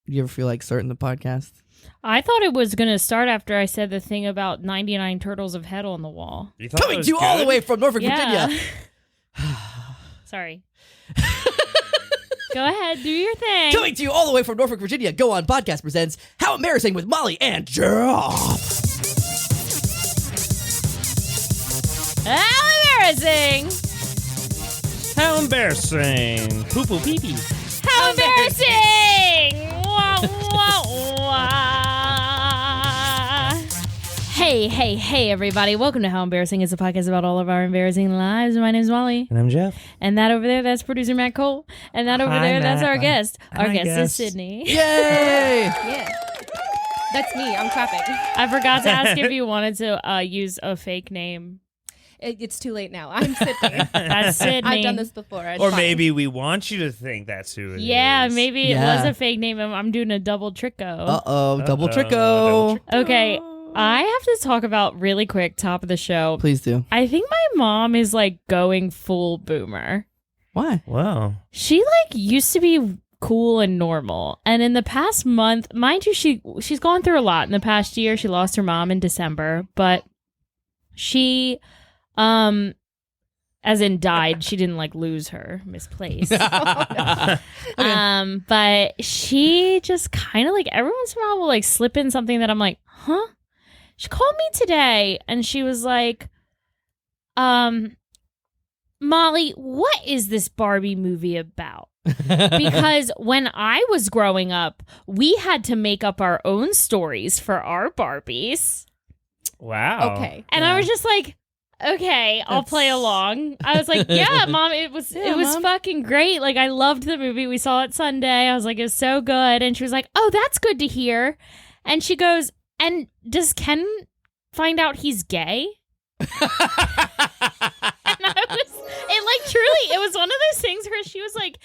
you ever feel like starting the podcast? I thought it was going to start after I said the thing about 99 turtles of head on the wall. Coming to you all the way from Norfolk, Virginia. Sorry. Go ahead, do your thing. Coming to you all the way from Norfolk, Virginia, Go On Podcast presents How Embarrassing with Molly and Jeff. How embarrassing. How embarrassing. Poo-poo pee-pee. How embarrassing. Wah, wah, wah. Hey, everybody. Welcome to How Embarrassing. It's a podcast about all of our embarrassing lives. My name's Molly. And I'm Jeff. And that over there, that's producer Matt Cole. And that over there, that's our guest. Our guest is Sydney. Yay! Yeah. That's me. I'm clapping. I forgot to ask if you wanted to use a fake name. It's too late now. I'm Sydney. That's Sydney. I've done this before. It's Or fine. maybe we want you to think that's who it is. Yeah, maybe it was a fake name. I'm doing a double tricko. Uh-oh, double tricko. Okay, I have to talk about really quick, top of the show. Please do. I think my mom is like going full boomer. Why? Wow. She like used to be cool and normal, and in the past month, mind you, she's gone through a lot. In the past year, she lost her mom in December, but she as in died. She didn't like lose her, misplaced. But she just kind of like every once in a while will like slip in something that I'm like, huh? She called me today and she was like, Molly, what is this Barbie movie about? Because when I was growing up, we had to make up our own stories for our Barbies. Wow. Okay. And I was just like, okay, I'll play along. I was like, yeah, Mom, it was Mom. fucking great. Like, I loved the movie. We saw it Sunday. I was like, it was so good. And she was like, oh, that's good to hear. And she goes, and does Ken find out he's gay? And it was one of those things where she was like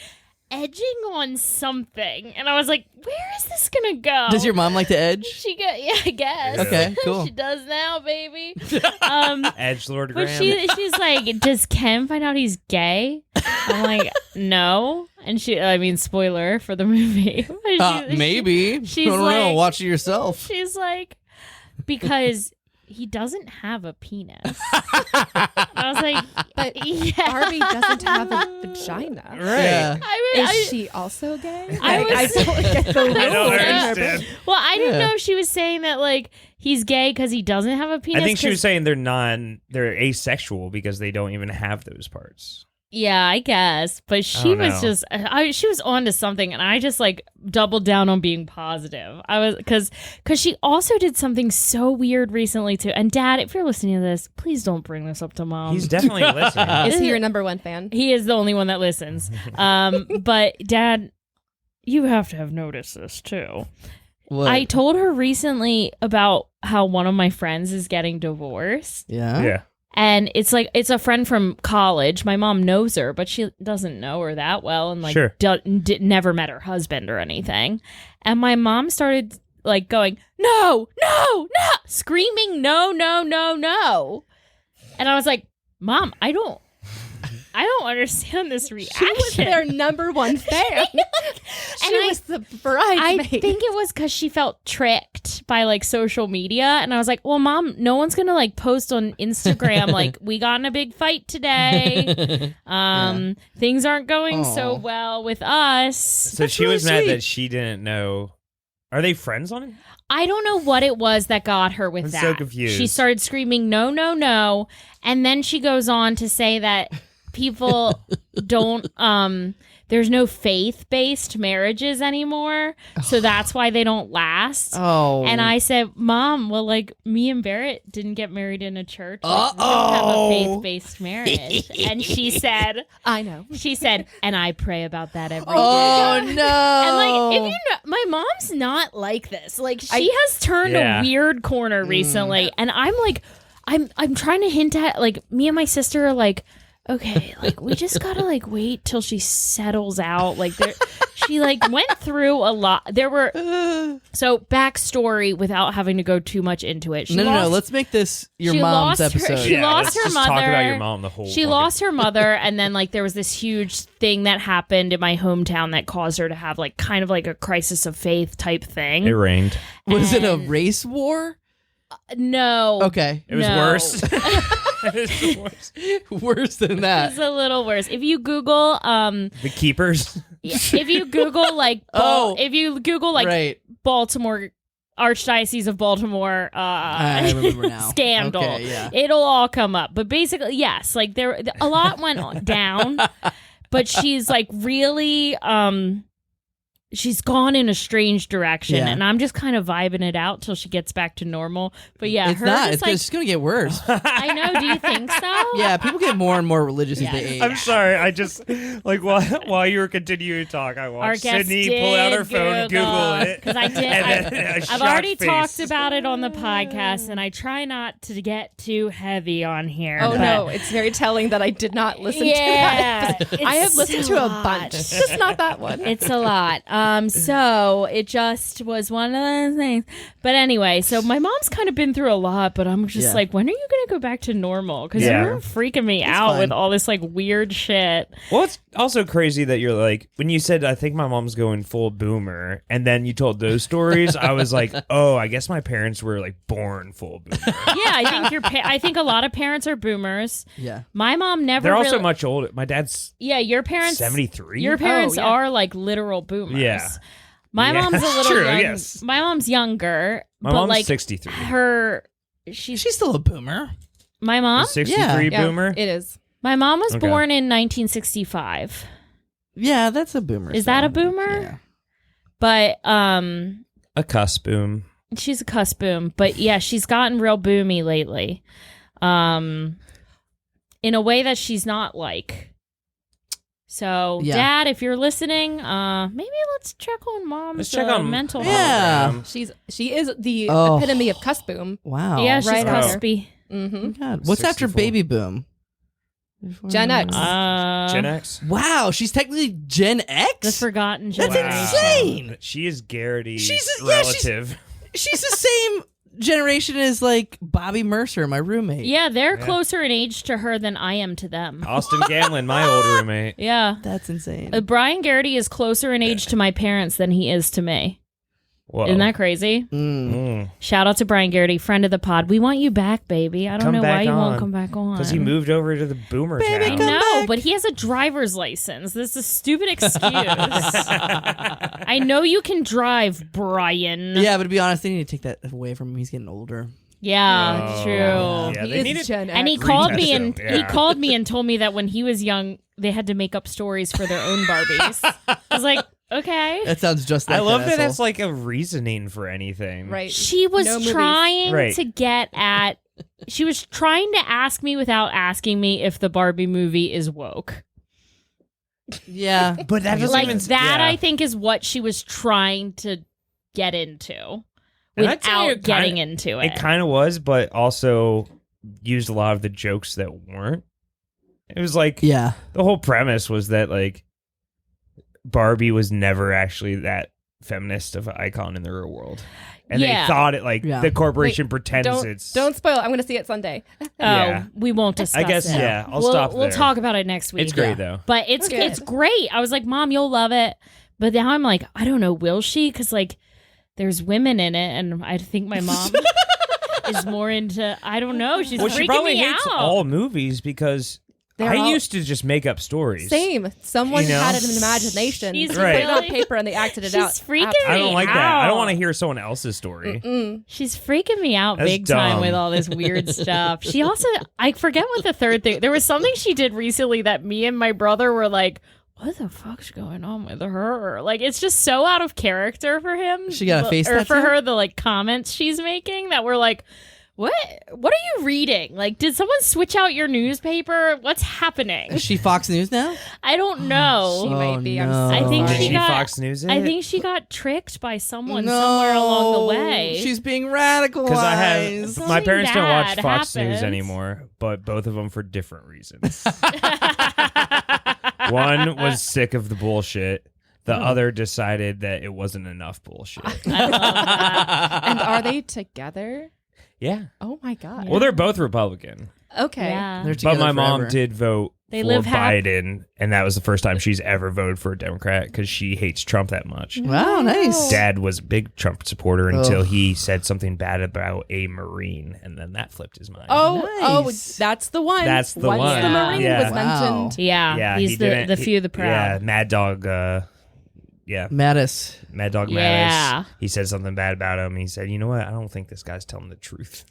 edging on something. And I was like, where is this gonna go? Does your mom like to edge? Yeah, I guess. Okay, cool. She does now, baby. Edgelord But Graham. she's like, does Ken find out he's gay? I'm like, no. And spoiler for the movie. Maybe. she's I don't know. like- Watch it yourself. She's like, because he doesn't have a penis. I was like, But yeah. Barbie doesn't have a vagina. Right. Yeah. Is she also gay? I don't get the I don't rules. understand. Well, I didn't Yeah. know if she was saying that like he's gay because he doesn't have a penis. I think she 'cause- was saying they're asexual because they don't even have those parts. Yeah, I guess. But she don't was know. just, she was on to something, and I just like doubled down on being positive. I was, because she also did something so weird recently too. And Dad, if you're listening to this, please don't bring this up to Mom. He's definitely listening. Is he your number one fan? He is the only one that listens. But Dad, you have to have noticed this too. What? I told her recently about how one of my friends is getting divorced. Yeah? Yeah. And it's like, it's a friend from college. My mom knows her, but she doesn't know her that well. And like, Sure. never met her husband or anything. And my mom started like going, no, screaming, no. And I was like, Mom, I don't understand this reaction. She was their number one fan. She was the I bridesmaid. think it was because she felt tricked by like social media, and I was like, "Well, Mom, no one's gonna like post on Instagram like we got in a big fight today. Things aren't going so well with us." So she really was mad sweet. that she didn't know. Are they friends on it? I don't know what it was that got her with I'm that. so confused. She started screaming, "No," and then she goes on to say that people don't. There's no faith-based marriages anymore, so that's why they don't last. Oh. And I said, Mom, well, like, me and Barrett didn't get married in a church. Like, we don't have a faith-based marriage. And she said, I know. and I pray about that every day. Oh, no. And, like, if you know, my mom's not like this. Like, she has turned a weird corner recently. And I'm like, I'm trying to hint at, like, me and my sister are like, okay, like we just gotta like wait till she settles out. Like she like went through a lot. There were so backstory without having to go too much into it. No. Let's make this your she mom's lost her- episode. she lost her let's just mother. Talk about your mom the whole. She lost her mother, and then like there was this huge thing that happened in my hometown that caused her to have like kind of like a crisis of faith type thing. It rained. Was it a race war? No. Okay. It was No. worse. It was worse. Worse than that. It's a little worse. If you Google, The keepers. if you Google like, if you Google like right. Baltimore, Archdiocese of Baltimore, I remember now. scandal, Okay, yeah. it'll all come up. But basically, yes, like a lot went down, but she's like really, she's gone in a strange direction, Yeah. and I'm just kind of vibing it out till she gets back to normal. But yeah, It's her not. just, It's going to get worse. I know. Do you think so? Yeah, people get more and more religious as they age. I'm sorry. I just like while you were continuing to talk, I Our watched guest Sydney pull out her did phone, Google it, because I did. and then a I've shocked already face. talked about it on the podcast, and I try not to get too heavy on here. Oh but no, it's very telling that I did not listen yeah, to that. I have listened to a bunch, just not that one. It's a lot. So it just was one of those things. But anyway, so my mom's kind of been through a lot, but I'm just Yeah. like, when are you going to go back to normal? Because Yeah. you're freaking me out fine. with all this like weird shit. Well, it's also crazy that you're like, when you said, I think my mom's going full boomer, and then you told those stories, I was like, oh, I guess my parents were like born full boomer. Yeah, I think I think a lot of parents are boomers. Yeah. My mom never. They're also really- much older. My dad's Yeah, your parents. 73. Your parents yeah. are like literal boomers. Yeah. My Yeah, mom's a that's little true, young. yes. My mom's younger. My but mom's like 63. she's She's still a boomer. my mom. A 63 Yeah, boomer. it is. My mom was Okay. born in 1965. Yeah, that's a boomer. Is that a son. boomer? Yeah. But A cusp boom. she's a cuss boom. But yeah, she's gotten real boomy lately. In a way that she's not like. So, Yeah. Dad, if you're listening, maybe let's check on mom's Let's check on mental Yeah. health. She is the Oh. epitome of cuss boom. Wow. Yeah, she's Right on cuspy. Mm-hmm. God. What's after 64. baby boom? Gen X. Gen X. Wow, she's technically Gen X? The forgotten That's generation. insane. She is Garraty's She's relative. She's the same generation as like Bobby Mercer, my roommate. Yeah, they're Yeah. closer in age to her than I am to them. Austin Gamlin, my old roommate. Yeah. That's insane. Brian Garraty is closer in age to my parents than he is to me. Whoa. Isn't that crazy? Mm. Shout out to Brian Garraty, friend of the pod. We want you back, baby. I don't Come know why back you won't on. come back on. Because he moved over to the boomer Baby, town. come No, back. but he has a driver's license. This is a stupid excuse. I know you can drive, Brian. Yeah, but to be honest, they need to take that away from him. He's getting older. Yeah, Oh, true. Yeah, He they is needed Gen X. And he called me and Retest him, he yeah. called me and told me that when he was young, they had to make up stories for their own Barbies. I was like, okay. That sounds just like I love that asshole. that's like a reasoning for anything. Right. She was No movies. trying Right. to get at. She was trying to ask me without asking me if the Barbie movie is woke. Yeah. But that doesn't Like even that, yeah. I think, is what she was trying to get into And I'd say without it getting kinda- into it. It kind of was, but also used a lot of the jokes that weren't. It was like Yeah. the whole premise was that like Barbie was never actually that feminist of an icon in the real world. And Yeah. they thought it like Yeah. the corporation pretends it's Don't spoil it. I'm going to see it Sunday. Yeah. We won't discuss I guess it. yeah, I'll we'll, stop We'll there. talk about it next week. It's great Yeah. though. But it's Okay. it's great. I was like, Mom, you'll love it. But now I'm like, I don't know, will she? Because like, there's women in it, and I think my mom is more into. I don't know. She's Well, freaking she probably me hates out. all movies because They're I all- used to just make up stories. Same. Someone You know? had an imagination. She's They put it on really- paper and they acted it She's out. freaking I don't like that. I don't want to out. hear someone else's story. She's freaking me out That's big time dumb. with all this weird stuff. She also, I forget what the third thing. There was something she did recently that me and my brother were like, "What the fuck's going on with her?" Like, it's just so out of character for him. She got a face or for tattoo? her, the like comments she's making that were like, What are you reading? Like, did someone switch out your newspaper? What's happening? Is she Fox News now? I don't know. She might be. no. I think Did she she got Fox News it? I think she got tricked by someone No. somewhere along the way. She's being radicalized. Because I have my Something parents don't watch bad Fox News happens. anymore, but both of them for different reasons. One was sick of the bullshit. The other decided that it wasn't enough bullshit. I love that. And are they together? Yeah. Oh my god. Well, they're both Republican. Okay. Yeah. They're But together my mom forever. did vote They for live Biden, and that was the first time she's ever voted for a Democrat because she hates Trump that much. Wow, nice. Dad was a big Trump supporter until he said something bad about a Marine, and then that flipped his mind. Nice. That's the one. That's the Once one. the Yeah. Marine Yeah. was Wow. mentioned. Yeah, Yeah, he's he the didn't- few, the Yeah, proud. Mad Dog. Mattis. Mad Dog Yeah. Mattis. He said something bad about him. He said, "You know what? I don't think this guy's telling the truth."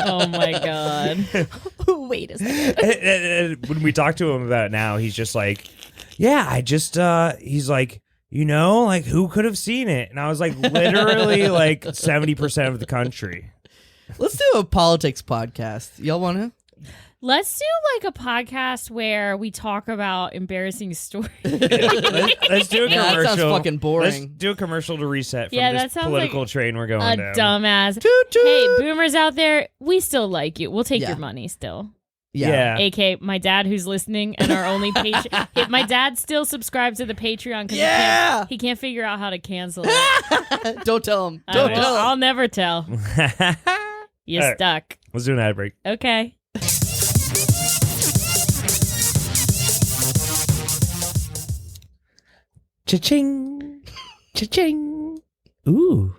Oh my god. Wait a second. When we talk to him about it now, he's just like, "Yeah, I just." He's like, like who could have seen it? And I was like, literally, like 70% of the country. Let's do a politics podcast. Y'all want to? Let's do like a podcast where we talk about embarrassing stories. Let's do a Yeah, commercial. that sounds fucking boring. Let's do a commercial to reset from Yeah, this that sounds political like train we're going A down. dumbass. Toot, toot. Hey, boomers out there, we still like you. We'll take Yeah. your money still. Yeah. AK, my dad who's listening and our only Patreon. My dad still subscribes to the Patreon because Yeah. he can't figure out how to cancel it. Don't tell him. Don't I will. tell him. I'll never tell. You All right. stuck. Let's do an ad break. Okay. Cha-ching. Cha-ching. Ooh.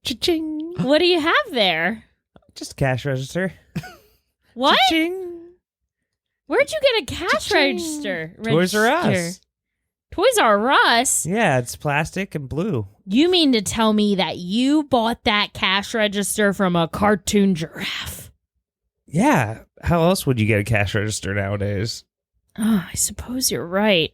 Cha-ching. What do you have there? Just a cash register. What? Cha-ching. Where'd you get a cash Cha-ching. register? Toys R Us. Toys R Us? Yeah, it's plastic and blue. You mean to tell me that you bought that cash register from a cartoon giraffe? Yeah. How else would you get a cash register nowadays? Oh, I suppose you're right.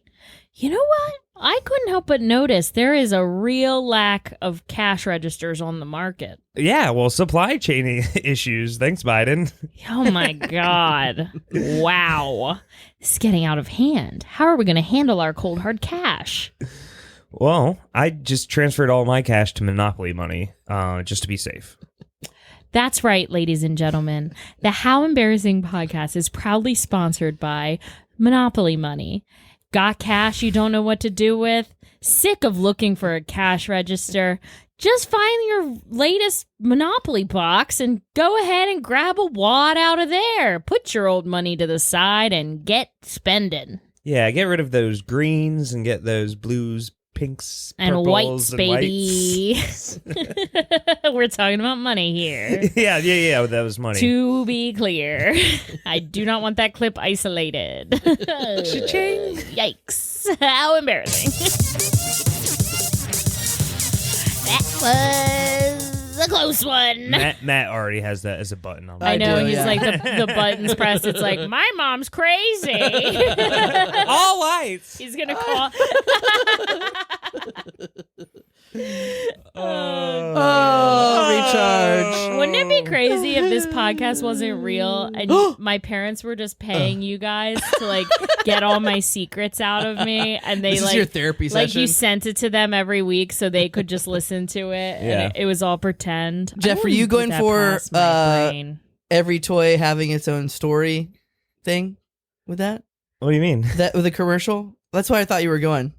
You know what? I couldn't help but notice there is a real lack of cash registers on the market. Yeah, well, supply chain issues. Thanks, Biden. Oh my God. Wow. This is getting out of hand. How are we going to handle our cold hard cash? Well, I just transferred all my cash to Monopoly money just to be safe. That's right, ladies and gentlemen. The How Embarrassing podcast is proudly sponsored by Monopoly Money. Got cash you don't know what to do with? Sick of looking for a cash register? Just find your latest Monopoly box and go ahead and grab a wad out of there. Put your old money to the side and get spending. Yeah, get rid of those greens and get those blues, pinks, And purples, whites, and baby. whites. We're talking about money here. yeah, that was money. To be clear, I do not want that clip isolated. Cha-ching. Yikes. How embarrassing. That was a close one. Matt already has that as a button on. I know, do, he's yeah. like the buttons pressed. It's like, my mom's crazy. All whites. He's going to call. Recharge. Wouldn't it be crazy if this podcast wasn't real and my parents were just paying you guys to like get all my secrets out of me, and they This is like your therapy like session. you sent it to them every week so they could just listen to it, Yeah. and it was all pretend. Jeff, I were you wouldn't put going that for, past my brain. Every toy having its own story thing with that? What do you mean? That with a commercial? That's why I thought you were going.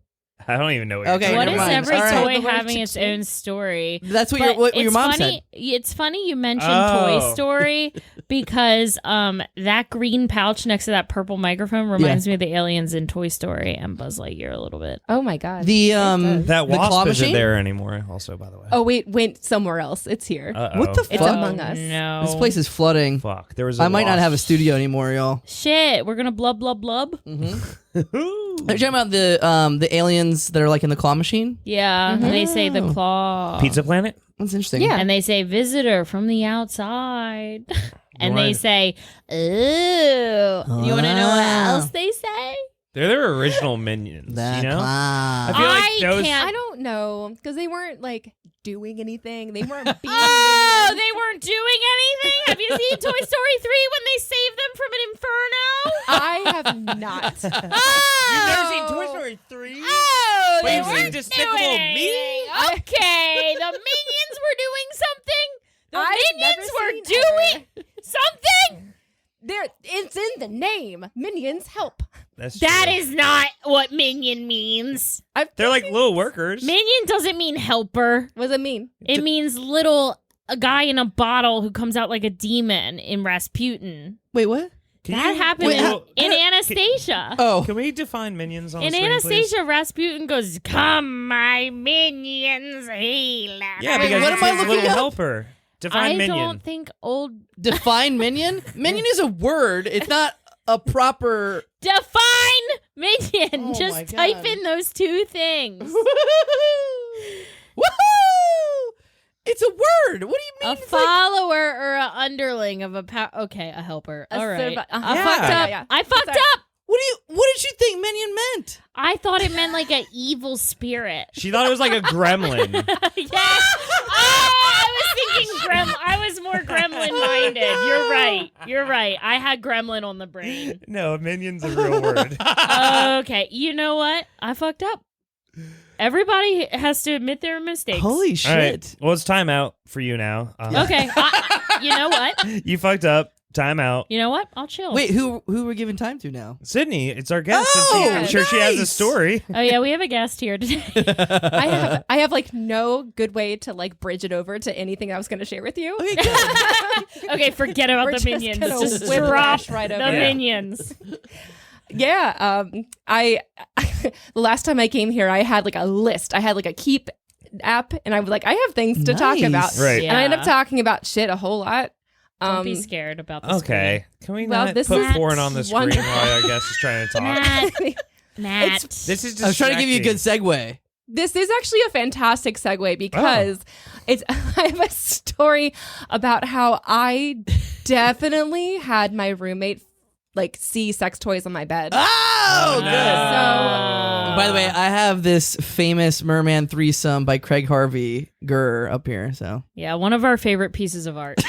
I don't even know what Okay, you're What talking is never about. mind. every All right. toy having its own story? That's what, But what your it's mom funny, said. It's funny you mentioned Oh. Toy Story because that green pouch next to that purple microphone reminds me of the aliens in Toy Story and Buzz Lightyear a little bit. Oh my god. The does. That the claw wasp isn't machine? there anymore. Also, by the way. Oh wait, went somewhere else. It's here. Uh-oh. What the It's fuck? Among Us. No. This place is flooding. Fuck. There was. I might not have a studio anymore, y'all. Shit, we're gonna blub blub blub. Are you talking about the aliens that are like in the claw machine? Yeah, and they say the claw. Pizza Planet. That's interesting. Yeah. And they say visitor from the outside. And they wanna- say, ooh. You want to know what else they say? They're their original minions, That you know? clown. I feel like I those... can't. I don't know because they weren't like doing anything. They weren't being. Oh, minions. they weren't doing anything? Have you seen Toy Story 3 when they saved them from an inferno? I have not. Oh! You've never seen Toy Story 3? Oh, But they you've seen weren't Despicable doing Me? anything. Okay, the minions were doing something. The I've minions never were seen doing something. It's in the name. Minions help. That's That true. is not what minion means. They're like little workers. Minion doesn't mean helper. What does it mean? It means a guy in a bottle who comes out like a demon in Rasputin. Wait, what? That happened in Anastasia. Oh. Can we define minions on In the screen, Anastasia, Rasputin goes, "Come, my minions, heal." Yeah, Wait, because what it's am I his looking little up? helper. Define I minion. don't think old Define minion? Minion is a word. It's not a proper... define minion. Oh my Just God. type in those two things. Woohoo! It's a word. What do you mean? A It's like- follower or a underling of a a helper. A All right. servant. I Yeah. fucked up. Yeah. I fucked Sorry. up. What did you think minion meant? I thought it meant like an evil spirit. She thought it was like a gremlin. Yes. Oh, I was thinking I was more gremlin minded. You're right. I had gremlin on the brain. No, a minion's a real word. Okay. You know what? I fucked up. Everybody has to admit their mistakes. Holy All shit. right. Well, it's time out for you now. Okay. You know what? You fucked up. Time out. You know what? I'll chill. Wait, who we're giving time to now? Sydney, it's our guest. Oh, I'm sure she has a nice. story. Oh yeah, we have a guest here today. I have like no good way to like bridge it over to anything I was going to share with you. Okay, good. Okay, forget about We're the just minions. gonna Just drop whiplash right the over it. minions. Yeah, I the last time I came here, I had like a list. I had like a keep app, and I was like, I have things to talk Nice. about, Right. and I ended up talking about shit a whole lot. Don't be scared about the Okay. Can we Well, not this put is porn on the screen wonderful. while our guest is trying to talk? Matt. This is I was trying to give you a good distracting. segue. This is actually a fantastic segue because it's. I have a story about how I definitely had my roommate like see sex toys on my bed. Oh, no. good. By the way, I have this famous merman threesome by Craig Harvey Gurr up here. So, Yeah, one of our favorite pieces of art.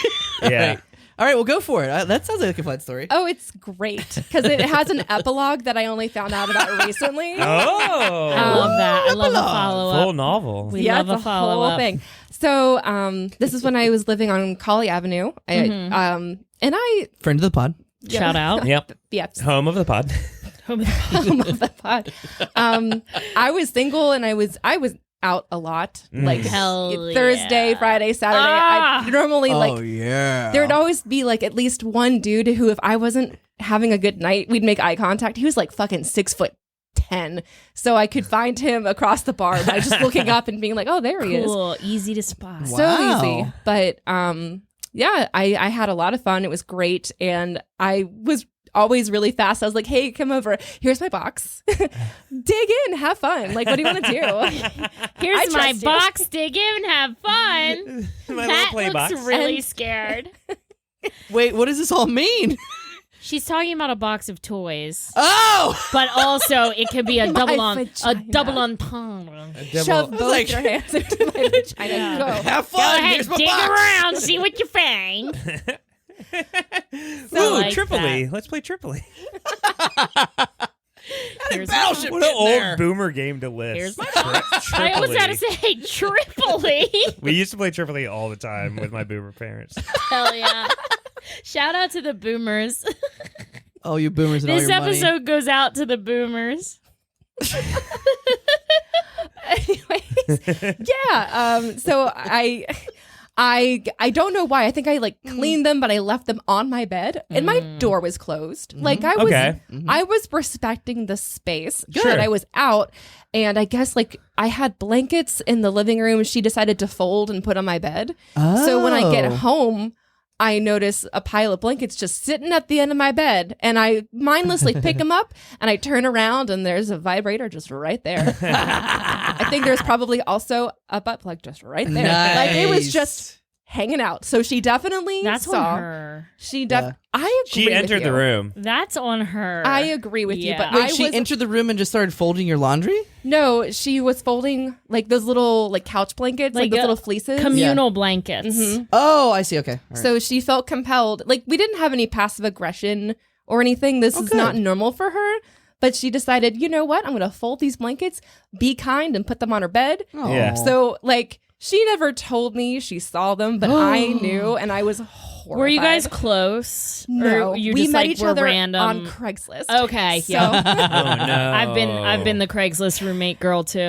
Yeah. all right, well, go for it. That sounds like a fun story. Oh, it's great because it has an epilogue that I only found out about recently. Oh. I love that. I love a epilogue. follow Full up. novel. We yeah, love it's a follow whole up. thing. So, this is when I was living on Colley Avenue. And I Friend of the pod. Shout out. Yep. yes, Home of the pod. home of the pod. I was single and I was out a lot, like Hell Thursday, yeah. Friday, Saturday. Ah! I normally Oh, yeah. there'd always be like at least one dude who, if I wasn't having a good night, we'd make eye contact. He was like fucking 6'10", so I could find him across the bar by just looking up and being like, "Oh, there he is." Cool. Easy to spot. Wow. So easy. But yeah, I had a lot of fun. It was great, and I was always really fast. I was like, "Hey, come over. Here's my box. Dig in, have fun. Like, what do you want to do?" Here's my trust you. box. Dig in, have fun. My little Pat play looks box. really And- scared. Wait, what does this all mean? She's talking about a box of toys, Oh! but also it could be a My double on a vagina. double entendre. Shove both like- your hands into my vagina. Yeah. Go. Have Go fun. ahead, Here's my dig box. around, see what you find. Ooh, like Tripoli. that. Let's play Tripoli. Here's Battleship What an getting there. old boomer game to list. Here's my box. I always had to say Tripoli. We used to play Tripoli all the time with my boomer parents. Hell yeah. Shout out to the boomers. Oh, you boomers and all This your money. episode goes out to the boomers. Anyways, yeah. So I don't know why. I think I like cleaned them, but I left them on my bed, and my door was closed. Like I was, Okay. I was respecting the space. Sure. But I was out, and I guess like I had blankets in the living room. She decided to fold and put on my bed. So when I get Oh. home, I notice a pile of blankets just sitting at the end of my bed, and I mindlessly pick them up, and I turn around, and there's a vibrator just right there. I think there's probably also a butt plug just right there. Like it was Nice. just hanging out. So she definitely That's saw. on her. I agree. She entered with the you. room. That's on her. I agree with you, but Yeah. Wait, she entered the room and just started folding your laundry? No, she was folding like those little like couch blankets, like those little fleeces. communal blankets. Oh, I see. Okay. All right. So she felt compelled. Like we didn't have any passive aggression or anything. This is not normal for her. But she decided, you know what? I'm going to fold these blankets, be kind, and put them on her bed. Yeah. So like she never told me she saw them, but I knew, and I was horrified. Were you guys close? No, Or you we just, met like, each were other random? on Craigslist. Okay, So, yeah. Oh no. I've been the Craigslist roommate girl too.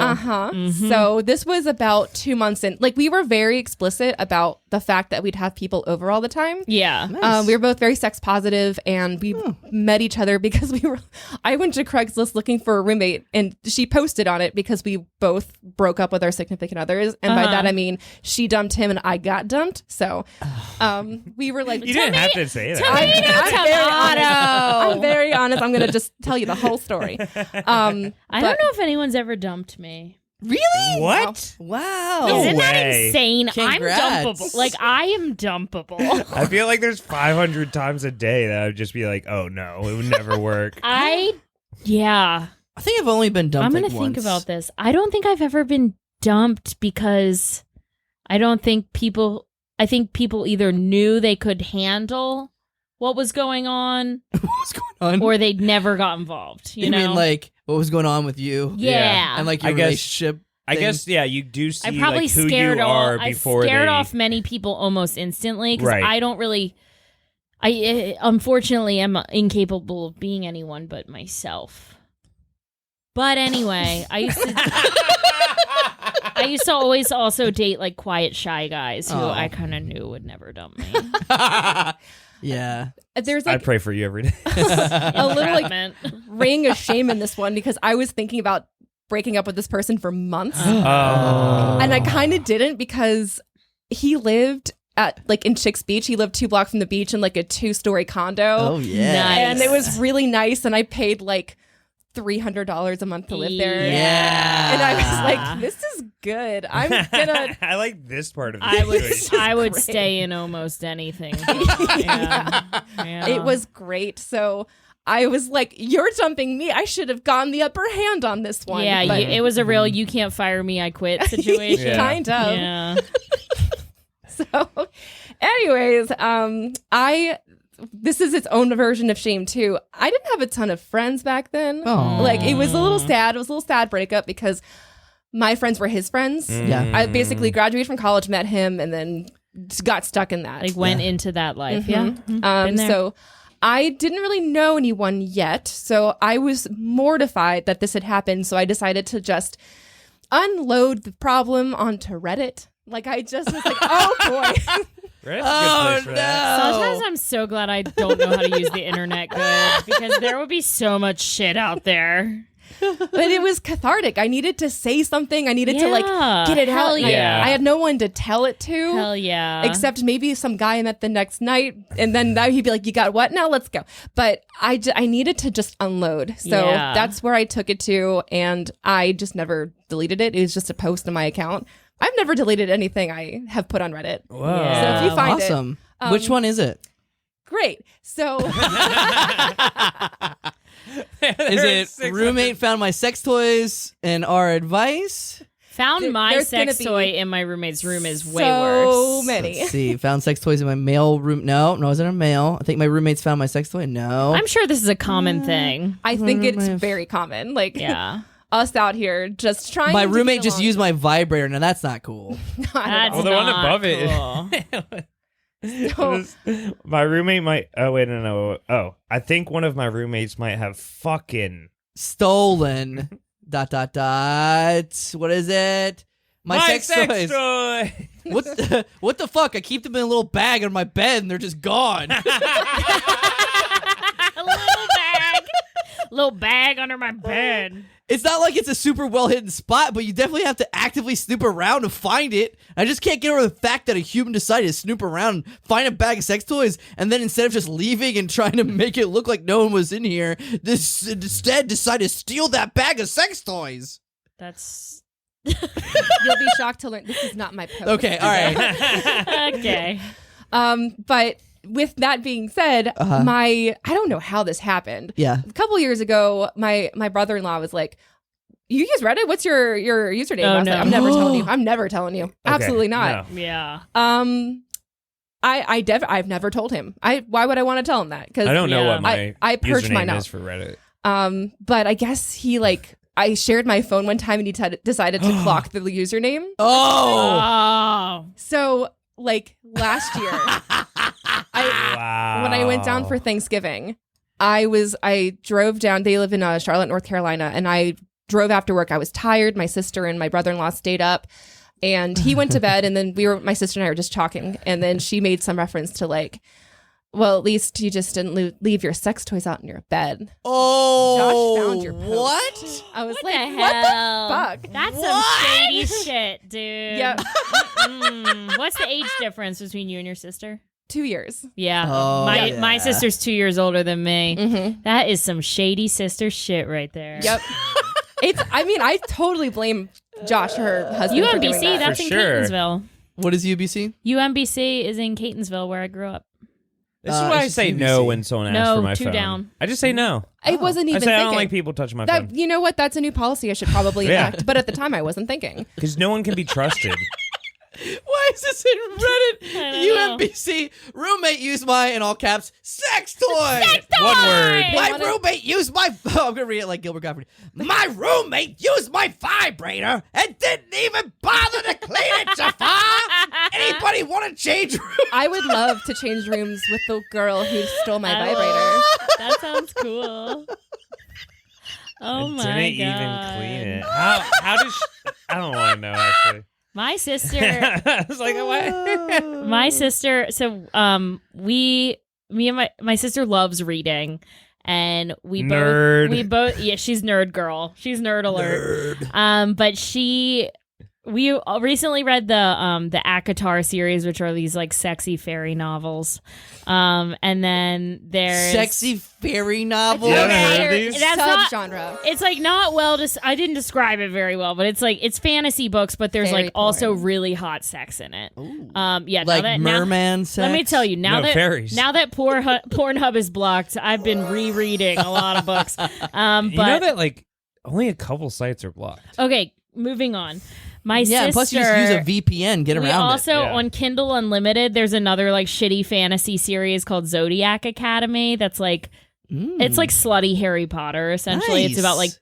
So this was about 2 months in. Like we were very explicit about the fact that we'd have people over all the time. Yeah. We were both very sex positive, and we met each other because I went to Craigslist looking for a roommate, and she posted on it because we both broke up with our significant others, and by that I mean she dumped him and I got dumped. So, we were like, You didn't have to say that. I'm very honest. I'm gonna just tell you the whole story. I don't know if anyone's ever dumped me. Really? What? Wow. No Isn't that way. insane? Congrats. I'm dumpable. Like I am dumpable. I feel like there's 500 times a day that I would just be like, oh no, it would never work. Yeah. I think I've only been dumped I'm gonna like think once. about this. I don't think I've ever been dumped because I think people either knew they could handle what was going on What's going on? or they'd never got involved. You know? mean like what was going on with you? yeah. And like your I guess- relationship? I thing? guess, yeah, you do see I probably like, who scared you are I before scared they... off many people almost instantly because Right. I don't really. I unfortunately am incapable of being anyone but myself. But anyway, I used to always also date like quiet, shy guys who I kind of knew would never dump me. Yeah. There's I like pray for you every day. a little like Entrapment. ring of shame in this one because I was thinking about breaking up with this person for months. Oh. And I kind of didn't because he lived at like in Chicks Beach. He lived 2 blocks from the beach in like a 2-story condo. Oh yeah. Nice. And it was really nice. And I paid like $300 a month to live there. Yeah. And I was like, this is good. I'm gonna. I like this part of the I would situation. I would great. stay in almost anything. Yeah. Yeah. It was great. So I was like, you're dumping me. I should have gotten the upper hand on this one. Yeah, But it was a real "you can't fire me, I quit" situation. Yeah. kind of. Yeah. So, anyways, this is its own version of shame too. I didn't have a ton of friends back then. Oh. Like it was a little sad. It was a little sad breakup because my friends were his friends. Yeah. I basically graduated from college, met him, and then got stuck in that. Like went into that life. Yeah. Been there. So I didn't really know anyone yet. So I was mortified that this had happened. So I decided to just unload the problem onto Reddit. Like I just was like, oh boy. Reddit's a good place for that. Sometimes I'm so glad I don't know how to use the internet good because there would be so much shit out there. But it was cathartic. I needed to say something. I needed to like Yeah. get it Hell out. yeah. I had no one to tell it to. Hell yeah. Except maybe some guy I met the next night, and then now he'd be like, "You got what? Now let's go." But I needed to just unload, so Yeah. that's where I took it to, and I just never deleted it. It was just a post on my account. I've never deleted anything I have put on Reddit. Whoa. Yeah. So if you find Awesome. it, Which one is it? great. So Is it roommate found my sex toys and our advice? Found my there's gonna sex be toy in my roommate's room is way so worse. many. Let's see. Found sex toys in my mail room. No, is it a mail? I think my roommates found my sex toy. No. I'm sure this is a common thing. I think it's my- very common. Like Yeah. us out here just trying. My to roommate get just along. used my vibrator. Now that's not cool. Not at That's all. Well, the one not above it- cool. So- My roommate might... Oh, wait, no. Oh, I think one of my roommates might have fucking... Stolen. ... What is it? My sex toys. toy! What the fuck? I keep them in a little bag on my bed and they're just gone. A little bag under my bed. It's not like it's a super well hidden spot, but you definitely have to actively snoop around to find it. I just can't get over the fact that a human decided to snoop around and find a bag of sex toys, and then instead of just leaving and trying to make it look like no one was in here, this instead decided to steal that bag of sex toys. That's You'll be shocked to learn this is not my post. Okay, all right. Okay. But with that being said, I don't know how this happened. Yeah. A couple years ago, my brother-in-law was like, "You use Reddit? What's your username?" Oh, I was no. like, "I'm never telling you. I'm never telling you. Absolutely not." No. Yeah. I've never told him. Why would I want to tell him that? Because I don't know Yeah. what my I purged mine username out. is for Reddit. But I guess he I shared my phone one time and he decided to clock the username. Oh. Oh. So last year, Wow. when I went down for Thanksgiving, I drove down. They live in Charlotte, North Carolina, and I drove after work. I was tired. My sister and my brother-in-law stayed up, and he went to bed. And then my sister and I were just talking, and then she made some reference to well, at least you just didn't leave your sex toys out in your bed. Oh. Josh found your post. What? I was What like, the what hell? the fuck? That's What? some shady shit, dude. Yep. What's the age difference between you and your sister? 2 years. Yeah. Oh, my yeah. my sister's 2 years older than me. Mm-hmm. That is some shady sister shit right there. Yep. I totally blame Josh, her husband, for doing UMBC, that. that's For in sure. Catonsville. What is UBC? UMBC is in Catonsville, where I grew up. This is why I it's say UBC. no when someone asks No, for my two phone. down. I just say no. I wasn't I even say I thinking. don't like people touching my that, phone you know what? That's a new policy I should probably Yeah. enact. But at the time, I wasn't thinking. because no one can be trusted. Why is this in Reddit? I don't UMBC roommate used my, in all caps, sex toy. One word. My wanna- roommate used my. Oh, I'm gonna read it like Gilbert Gottfried. My roommate used my vibrator and didn't even bother to clean it, Jafar. Anybody want to change room? I would love to change rooms with the girl who stole my vibrator. That sounds cool. Oh I my didn't god. even clean it. How does I don't want to know actually. My sister I was like, what? my sister me and my sister loves reading, and we Nerd. both yeah, she's nerd girl, she's nerd alert. But we recently read the ACOTAR series, which are these sexy fairy novels, and then there's Sexy fairy novel. Yeah, I haven't heard of these. That's not Subgenre. it's not I didn't describe it very well, but it's fantasy books, but there's Very also porn. really hot sex in it. Ooh. Yeah, Like now merman sex. let me tell you, now No, fairies. that Pornhub is blocked, I've been rereading a lot of books. But You know that only a couple sites are blocked. okay, moving on. My Yeah, sister. and plus you just use a VPN, get we around also Yeah. on Kindle Unlimited. There's another shitty fantasy series called Zodiac Academy. That's it. it's like slutty Harry Potter. Essentially, it's about Nice.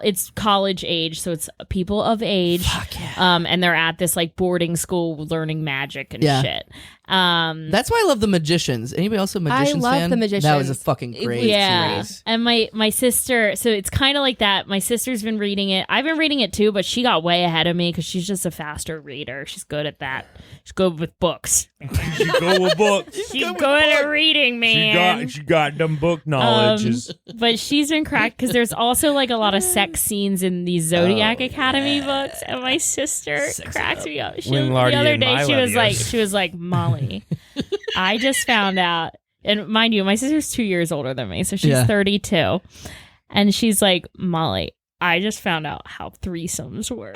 it's college age, so it's people of age. Fuck yeah. And they're at this boarding school learning magic and Yeah. shit. That's why I love The Magicians. Anybody else a Magicians love fan? The That was a Magicians. fucking great yeah. series. And my sister, so it's kind of like that. My sister's been reading it. I've been reading it too, but she got way ahead of me because she's just a faster reader. She's good at that. She's good with books. She go with books. She's good at reading, man. She got them book knowledges. But she's been cracked because there's also a lot of sex scenes in these Zodiac Academy books, and my sister cracked me up. The Wingardium other day Leviosa. she was like, Molly, I just found out, and mind you, my sister's 2 years older than me, so she's Yeah. 32, and she's like, Molly, I just found out how threesomes work.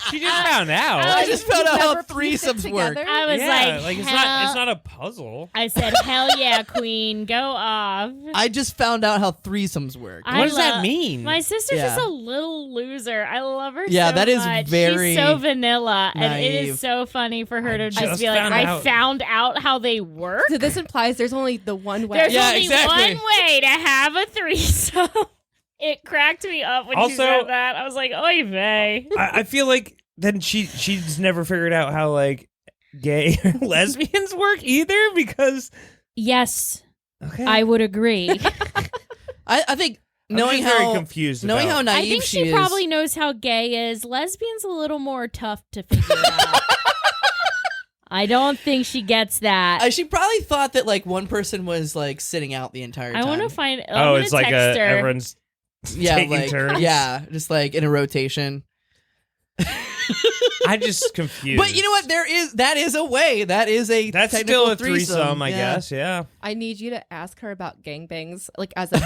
She just found out. I just found out how Never pieced it threesomes work. together? I was yeah, like, it's hell- not a puzzle. I said, hell yeah, queen, go off. I just found out how threesomes work. I What does that love- mean? My sister's Yeah. just a little loser. I love her Yeah, so that is much. very She's so vanilla, and it naive. is so funny for her to just just be like, found I out. found out how they work. So this implies there's only the one way. There's Yeah, only exactly. one way to have a threesome. It cracked me up when she Also- said that. I was like, oy vey. I feel like then she's never figured out how gay or lesbians work either because Yes, okay. I would agree. I think I'm knowing just very how confused. knowing how about. I naive think she is. probably knows how gay is. Lesbian's a little more tough to figure out. I don't think she gets that. She probably thought that one person was sitting out the entire time. I want to find. I'm Oh, gonna it's like text her. everyone's yeah, taking turns. Yeah, just in a rotation. I just confused. But you know what? That is a way. That is a That's technical still a threesome, I Yeah. guess. Yeah. I need you to ask her about gangbangs, like as a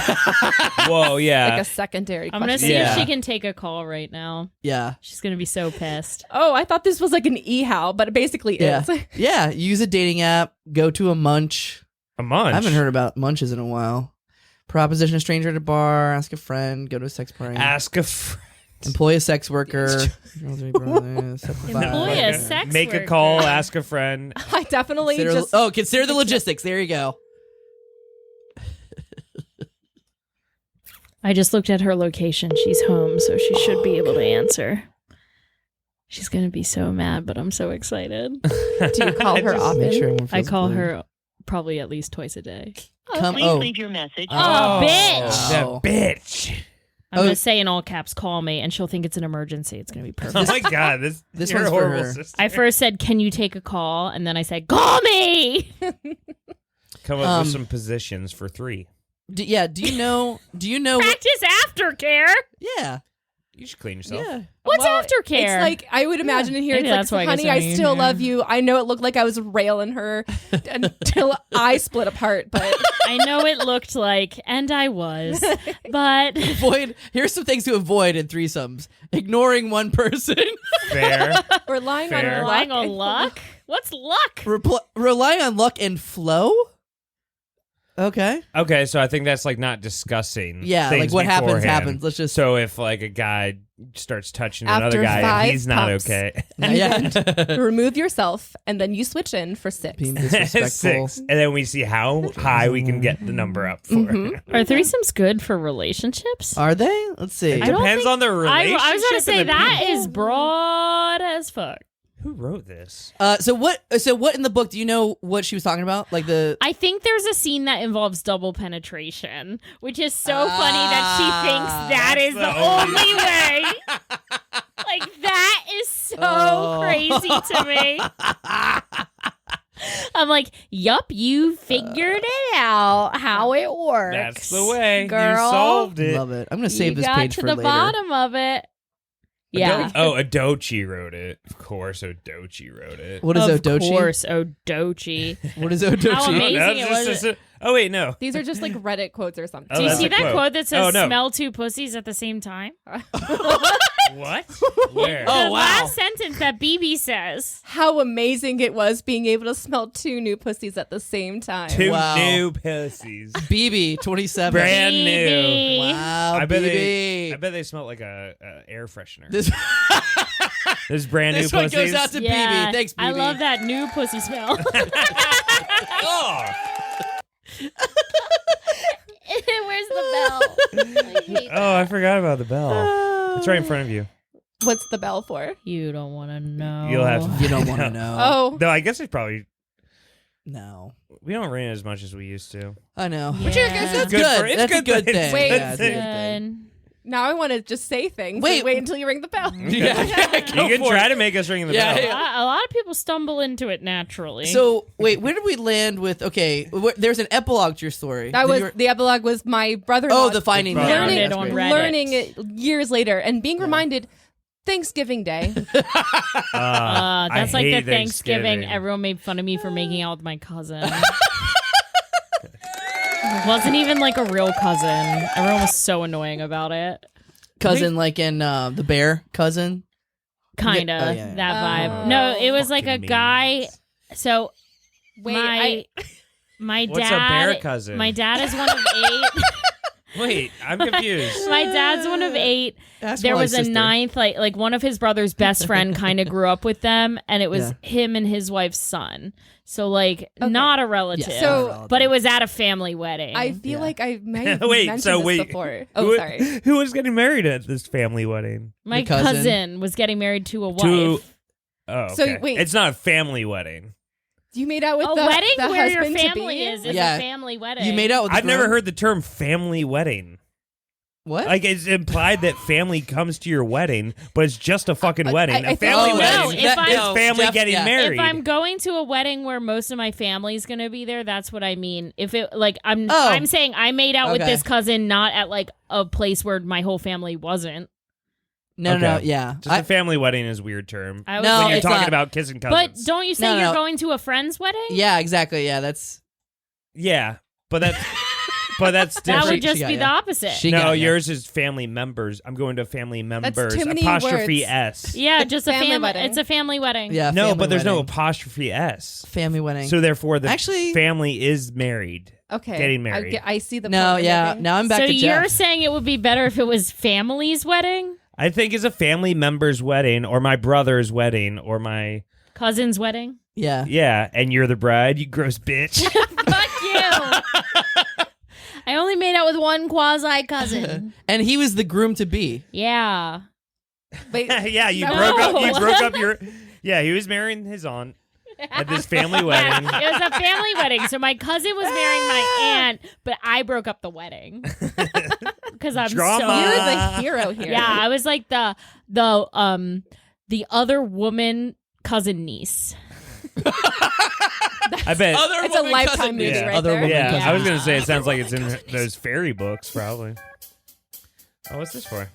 Whoa. Yeah. like a secondary I'm question. gonna see Yeah. if she can take a call right now. Yeah. She's gonna be so pissed. Oh, I thought this was like an e-how, but it basically Yeah. is. Yeah. Use a dating app. Go to a munch. a munch. I haven't heard about munches in a while. Proposition a stranger at a bar. Ask a friend. Go to a sex party. Ask a friend. Employ a sex worker. Employ a sex Make worker. a call. Ask a friend. I definitely Consider just the logistics. There you go. I just looked at her location. She's home, so she should be able to answer. She's gonna be so mad, but I'm so excited. do you call her often? Make sure everyone I feels call included. her probably at least twice a day. Come. Please Oh. leave your message. Oh, bitch. That Oh. bitch. I'm Oh. gonna say in all caps, "Call me," and she'll think it's an emergency. It's gonna be perfect. Oh my god. This you're one's a for horrible her. sister. I first said, "Can you take a call?" And then I said, "Call me." Come up with Um, some positions for 3. Do you know? Practice aftercare. Yeah. You should clean yourself. Yeah. What's Well, aftercare? It's like I would imagine in here. maybe It's that's like, why I guess honey, I I mean, still yeah. love you. I know it looked like I was railing her until I split apart, but I know it looked like, and I was, but Here's some things to avoid in threesomes: ignoring one person, Fair. relying on Fair. relying on luck. What's luck? relying on luck and flow. Okay. Okay, so I think that's like not discussing. Yeah, like things what happens beforehand. happens. Let's just So if like a guy starts touching After another guy and 5 he's not pumps. okay. yeah. remove yourself, and then you switch in for 6. Being disrespectful. 6. And then we see how high we can get the number up for. Are threesomes good for relationships? Are they? Let's see. It I don't depends think- on the relationship. I was gonna say and the that people. is broad as fuck. Who wrote this? So what in the book? Do you know what she was talking about? Like the I think there's a scene that involves double penetration, which is so funny that she thinks that is the the only way. Like that is so Oh. crazy to me. I'm like, yup, you figured it out how it works. That's the way. girl. You solved it. love it. I'm gonna save You this got page to for the later. bottom of it. Yeah. Adochi wrote it. Of course, Adochi wrote it. What is of Odochi? course, Odochi. What is Odochi? How amazing No, it that's was. just oh wait, no. These are just like Reddit quotes or something. Oh, Do you that's see a that quote. quote that says Oh, no. "smell two pussies at the same time"? What? Where? Oh, The wow. last sentence that BB says. How amazing it was being able to smell 2 new pussies at the same time. 2 Wow. new pussies. BB 27. Brand new. BB. Wow, I bet BB. they smell like a air freshener. This There's brand new this one pussies. goes out to Yeah, BB. Thanks, BB. I love that new pussy smell. Oh. Where's the bell? I hate Oh, I forgot about the bell. It's right in front of you. What's the bell for? You don't want to know. You'll have You don't want to know. Oh, No, I guess it's probably No. we don't rain as much as we used to. I know. Yeah. Which I guess that's Good good. for- it's That's a good good thing. thing. Wait. Yeah, it's a good thing. Good. now I want to just say things. Wait. Wait until you ring the bell. Yeah, go You can for try it. to make us ring the Yeah, bell. yeah. A lot of people stumble into it naturally. So wait, where did we land with? Okay, there's an epilogue to your story. That Did was you- the epilogue was my brother-in-law Oh, the finding. Found Okay, it that's on great. Reddit. learning it years later and being reminded Thanksgiving Day. that's like hate the Thanksgiving. Everyone made fun of me for making out with my cousin. Wasn't even like a real cousin. Everyone was so annoying about it. Cousin, like in the bear cousin. Kind of Yeah, oh, yeah, yeah. that vibe. Oh, No, it was like a fucking guy. memes. So Wait, my What's dad. a bear cousin? My dad is one of 8. Wait, I'm confused. My dad's one of 8. Ask There my was a sister. 9th, like one of his brother's best friend kind of grew up with them, and it was him and his wife's son. So like not a relative. Yeah, So- not relevant. but it was at a family wedding. I feel Yeah. like I might have Wait, mentioned so this wait. before. Oh, sorry. Who was getting married at this family wedding? My The cousin. cousin was getting married to a wife. To- Oh, okay. So, wait. It's not a family wedding. You made out with A the wedding the where your husband to family be? is Yeah. a family wedding. You made out with. the I've never groom? heard the term family wedding. What? Like it's implied that family comes to your wedding, but it's just a fucking wedding. I A family Oh, wedding no, if I'm- is family Jeff, getting yeah. married. If I'm going to a wedding where most of my family's gonna be there, that's what I mean. If it like I'm saying I made out with Okay. this cousin, not at like a place where my whole family wasn't. No, Okay. yeah. Just a family wedding is a weird term. I was No, when you're it's talking not. about kissing But cousins. don't you say No, you're no. going to a friend's wedding? Yeah, exactly. Yeah, that's Yeah, but that's That different. would just She got be ya. the opposite. She No, got ya. yours is family members. I'm going to family members. too many Apostrophe words. S. Yeah, just a Family family. wedding. It's a family wedding. Yeah, No, family but there's no wedding. apostrophe S. Family wedding. So therefore, the Actually- family is married. Okay. Getting married. I see the No, point you're yeah. making. Now I'm back So to you're Jeff. saying it would be better if it was family's wedding, I think it's a family member's wedding, or my brother's wedding, or my cousin's wedding. Yeah. and you're the bride. You gross bitch. Fuck you. I only made out with one quasi cousin. And he was the groom to be. Yeah. Wait, yeah, you No. broke up. You broke up your. Yeah, he was marrying his aunt at this family wedding. It was a family wedding. So my cousin was marrying my aunt, but I broke up the wedding. Because I'm Drama. so you're the hero here. Yeah, I was like the other woman cousin niece. I bet. Other It's a woman lifetime cousin movie niece. Yeah. right Other there. woman Yeah, cousin I was niece. gonna say it sounds like it's in those fairy books, probably. Oh, what's this for?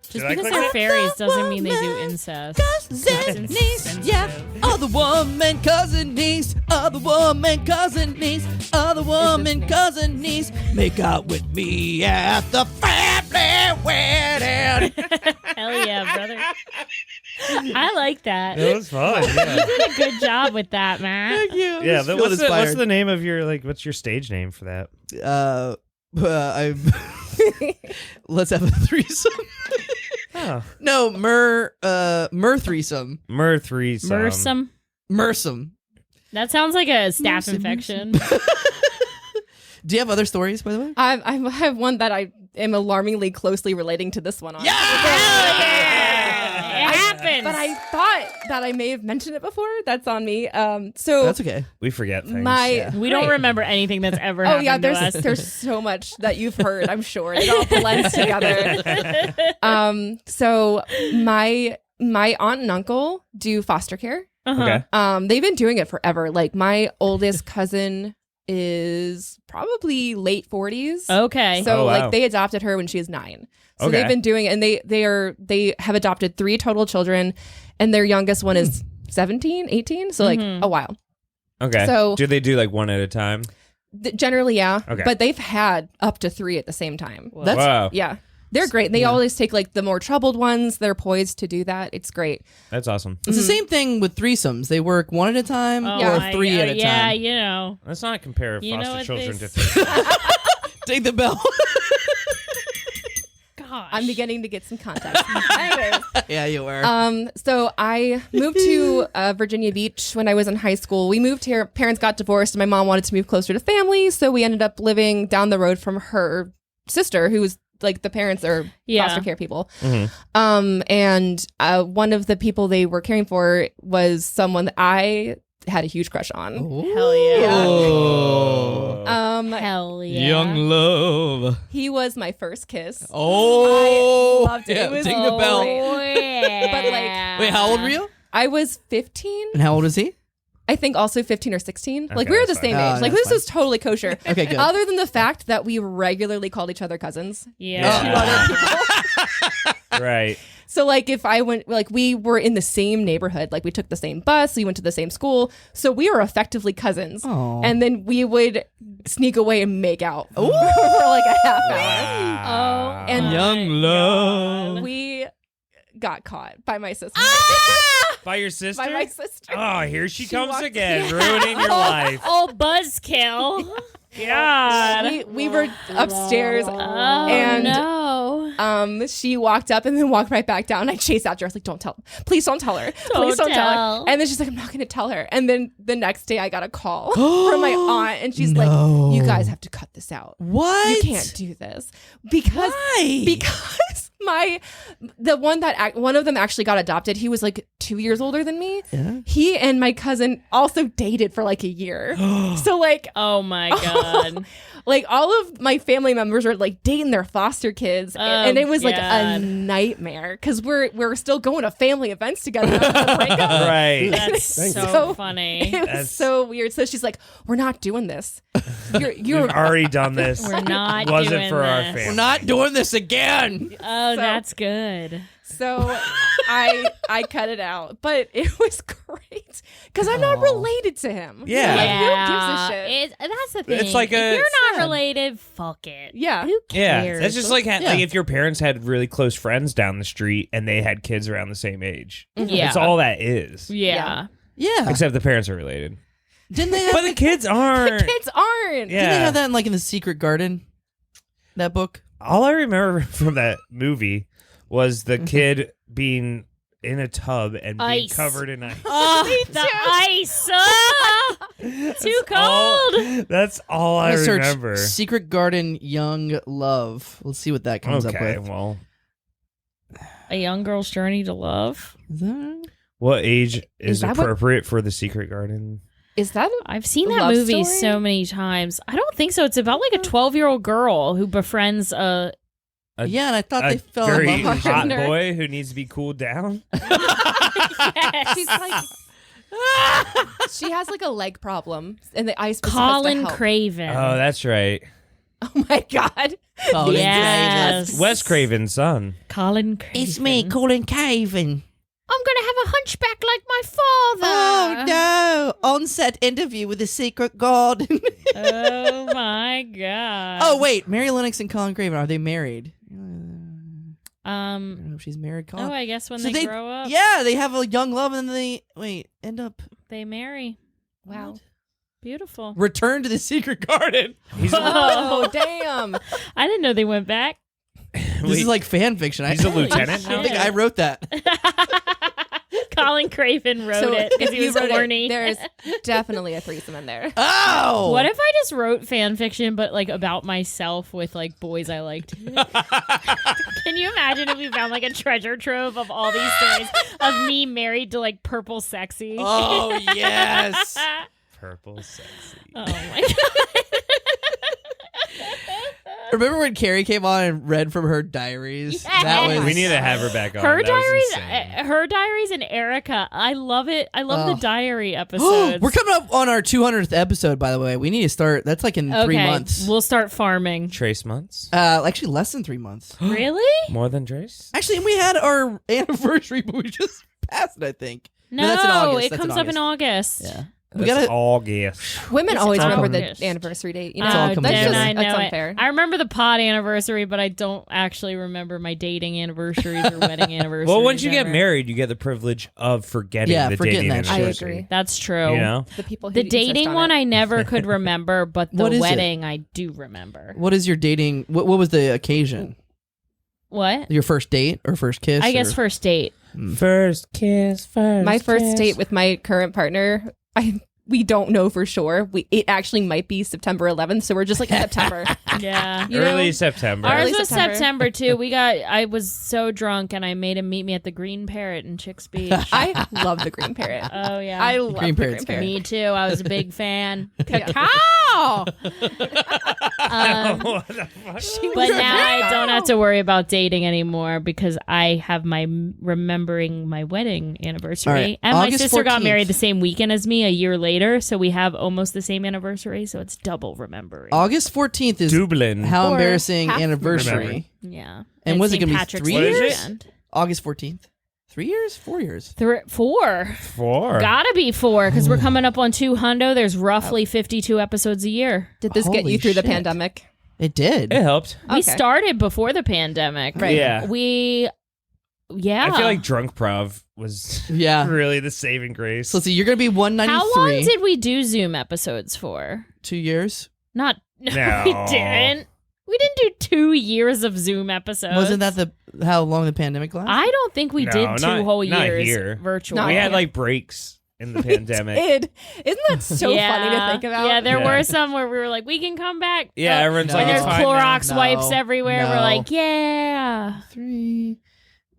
Just Should I because click they're it? fairies doesn't mean they do incest. Cousin niece, yeah. Other woman cousin niece. Other woman cousin niece. Other woman cousin niece. Make out with me at the family wedding. Hell yeah, brother. I like that. It was fun. Yeah. You did a good job with that, Matt. Thank you. I Yeah, just but feel what's inspired. the name of your what's your stage name for that? I'm let's have a threesome. Oh, No, Mur threesome. Mur threesome. Mersum. Mersum. That sounds like a staph Mersum, infection. Do you have other stories, by the way? I have one that I am alarmingly closely relating to this one. On. It happens. But I thought that I may have mentioned it before. That's on me. So That's okay. We forget things. we don't remember anything that's ever Oh happened yeah, to us. there's so much that you've heard. I'm sure it all blends together. So my aunt and uncle do foster care. Uh-huh. Okay. They've been doing it forever. Like my oldest cousin is probably late 40s. Okay. So Oh, wow. like they adopted her when she was 9. So Okay. they've been doing it, and they have adopted 3 total children, and their youngest one is 17, 18. So like a while. Okay. So- do they do like one at a time? Generally, yeah. Okay. But they've had up to 3 at the same time. That's Wow. Yeah. They're great. They always take like the more troubled ones. They're poised to do that. It's great. That's awesome. It's the same thing with threesomes. They work one at a time Oh or my 3 God. at a Yeah, time. you know. Let's not compare You know foster what children they to threesomes. Take the bell. Gosh. I'm beginning to get some context. Anyways, Yeah, you were. so I moved to Virginia Beach when I was in high school. We moved here. Parents got divorced, and my mom wanted to move closer to family, so we ended up living down the road from her sister, who was like the parents are Yeah. foster care people. And one of the people they were caring for was someone that I had a huge crush on. Hell yeah. Oh. Hell yeah. Young love. He was my first kiss. Oh. I loved it. Yeah, It was ding the bell. Oh, yeah. But, like- Wait, how old were you? I was 15. And how old is he? I think also 15 or 16. Like Okay, we were the that's same fine. age. Like That's this fine. was totally kosher. Okay, good. Other than the fact that we regularly called each other cousins. Yeah. Right. So like if I went, like we were in the same neighborhood, like we took the same bus, we went to the same school. So we were effectively cousins. Aw. And then we would sneak away and make out for like a half hour. Oh, And my Young love. God. We got caught by my sister. By your sister? By my sister. Oh, here she comes walked- again, ruining your life. Oh, buzzkill. God. We were upstairs Oh, and no. she walked up and then walked right back down. I chased after her. I was like, don't tell. Please don't tell her. Please don't tell tell. her. And then she's like, I'm not going to tell her. And then the next day I got a call from my aunt and she's No. like, you guys have to cut this out. What? You can't do this because Why? because one of them actually got adopted. He was like 2 years older than me. Yeah. He and my cousin also dated for like a year. So like Oh, my God. like all of my family members were like dating their foster kids, and it was like a God. nightmare because we're still going to family events together. after the breakup. Right. That's so So- funny. It was That's- so weird. So she's like, "We're not doing this. You're We've already done this. We're not Wasn't doing for our this. family. We're not doing this again. Oh, Oh, So- that's good. So I cut it out, but it was great because I'm not related to him. Yeah. Like, who gives a shit? That's the thing. It's like if you're not sad. related, fuck it. Yeah. Who Yeah, cares? that's just like Yeah. like if your parents had really close friends down the street and they had kids around the same age. Yeah. That's all that is. Yeah. Yeah. Except the parents are related. Didn't they have, But the kids aren't. Kids aren't. Yeah. didn't they have that in, like in the Secret Garden? That book? All I remember from that movie was the kid being in a tub and being Ice. covered in ice. Oh, the ice. Too cold. That's all I I'm gonna search remember. Secret Garden Young Love. Let's see what that comes up Okay, with. well, A young girl's journey to love. Is that- what age is that what- appropriate for the Secret Garden? Is that I've seen that Love movie story? so many times. I don't think so. It's about like a 12-year-old girl who befriends a. Yeah, and I thought they A fell in very love with each hot other. boy who needs to be cooled down. she's like she has like a leg problem and the ice was supposed to Colin help. Craven. Oh, that's right. Oh my god. Colin Yes. Craven. Wes Craven's son. Colin Craven. It's me, Colin Craven. I'm gonna have a hunchback like my father. Oh no! On-set interview with the Secret Garden. Oh my god. Oh wait, Mary Lennox and Colin Craven, are they married? I don't know if she's married. Colin. Oh, I guess when So they grow up, Yeah, they have a young love and then they end up they marry. Wow. Beautiful. return to the Secret Garden. He's Oh damn. I didn't know they went back. This is like fan fiction. He's a lieutenant. I don't think I wrote that. Colin Craven wrote it because if he you was wrote it, there's there's definitely a threesome in there. Oh, What if I just wrote fan fiction but like about myself with like boys I liked? Can you imagine if we found like a treasure trove of all these stories of me married to like Purple Sexy? Oh yes. purple sexy. Oh my god. Remember when Carrie came on and read from her diaries? That was We need to have her back on. Her That was diaries, insane. her diaries, and Erica. I love it. I love Oh. the diary episodes. We're coming up on our 200th episode, by the way. We need to start. That's like in 3 months. We'll start farming. Trace months. Actually, less than 3 months. Really? More than Trace. Actually, and we had our anniversary, but we just passed it. I think. No, that's in August. it That's comes in up in August. Yeah. We We gotta. all guess. Women It's always remember August. the anniversary date. You It's all know, coming that's, together. I know that's it. unfair. I remember the pod anniversary, but I don't actually remember my dating anniversaries or wedding anniversaries. Well, once you get ever. married, you get the privilege of forgetting Yeah, the forgetting dating that shit. I anniversary. agree. That's true. You know, The people who The insist dating on one it. I never could remember, but the What is it? wedding I do remember. What is your dating? What was the occasion? What? Your first date or first kiss? I guess or- first date. first kiss, first. My first kiss. date with my current partner, we don't know for sure. It actually might be September 11th, so we're just like in September. Yeah. You know? Early September. Ours Early was September. September too. I was so drunk and I made him meet me at the Green Parrot in Chicks Beach. I love the Green Parrot. Oh yeah. I love Green the Parrot's Green Parrot. Me too. I was a big fan. Yeah. Cacao. What the fuck? But now I don't have to worry about dating anymore because I have my remembering my wedding anniversary. All right, And my August sister got 14th. married the same weekend as me a year later, so we have almost the same anniversary, so it's double remembering. August 14th is Dublin. how Or embarrassing half anniversary. Yeah. And was it St. gonna be Patrick's 3 Day years? weekend. August 14th. 3 years? 4 years? 4. 4. Gotta be 4 because we're coming up on 200. There's roughly 52 episodes a year. Did this get Holy you through the shit. pandemic? It did. It helped. We Okay. started before the pandemic. Right. Yeah. Yeah. I feel like drunk prov was Yeah. really the saving grace. So let's see, you're going to be 193. How long did we do Zoom episodes for? 2 years? Not. No, No. we didn't. We didn't do 2 years of Zoom episodes. Wasn't that how long the pandemic lasted? I don't think we No, did 2 not- whole not years here. virtual. Not we had here. like breaks in the pandemic. Isn't that so funny to think about? Yeah, there Yeah. were some where we were like, we can come back. Yeah, Oh, everyone's No. like, when it's there's fine now. Clorox No, wipes everywhere. We're no. like, yeah. 3,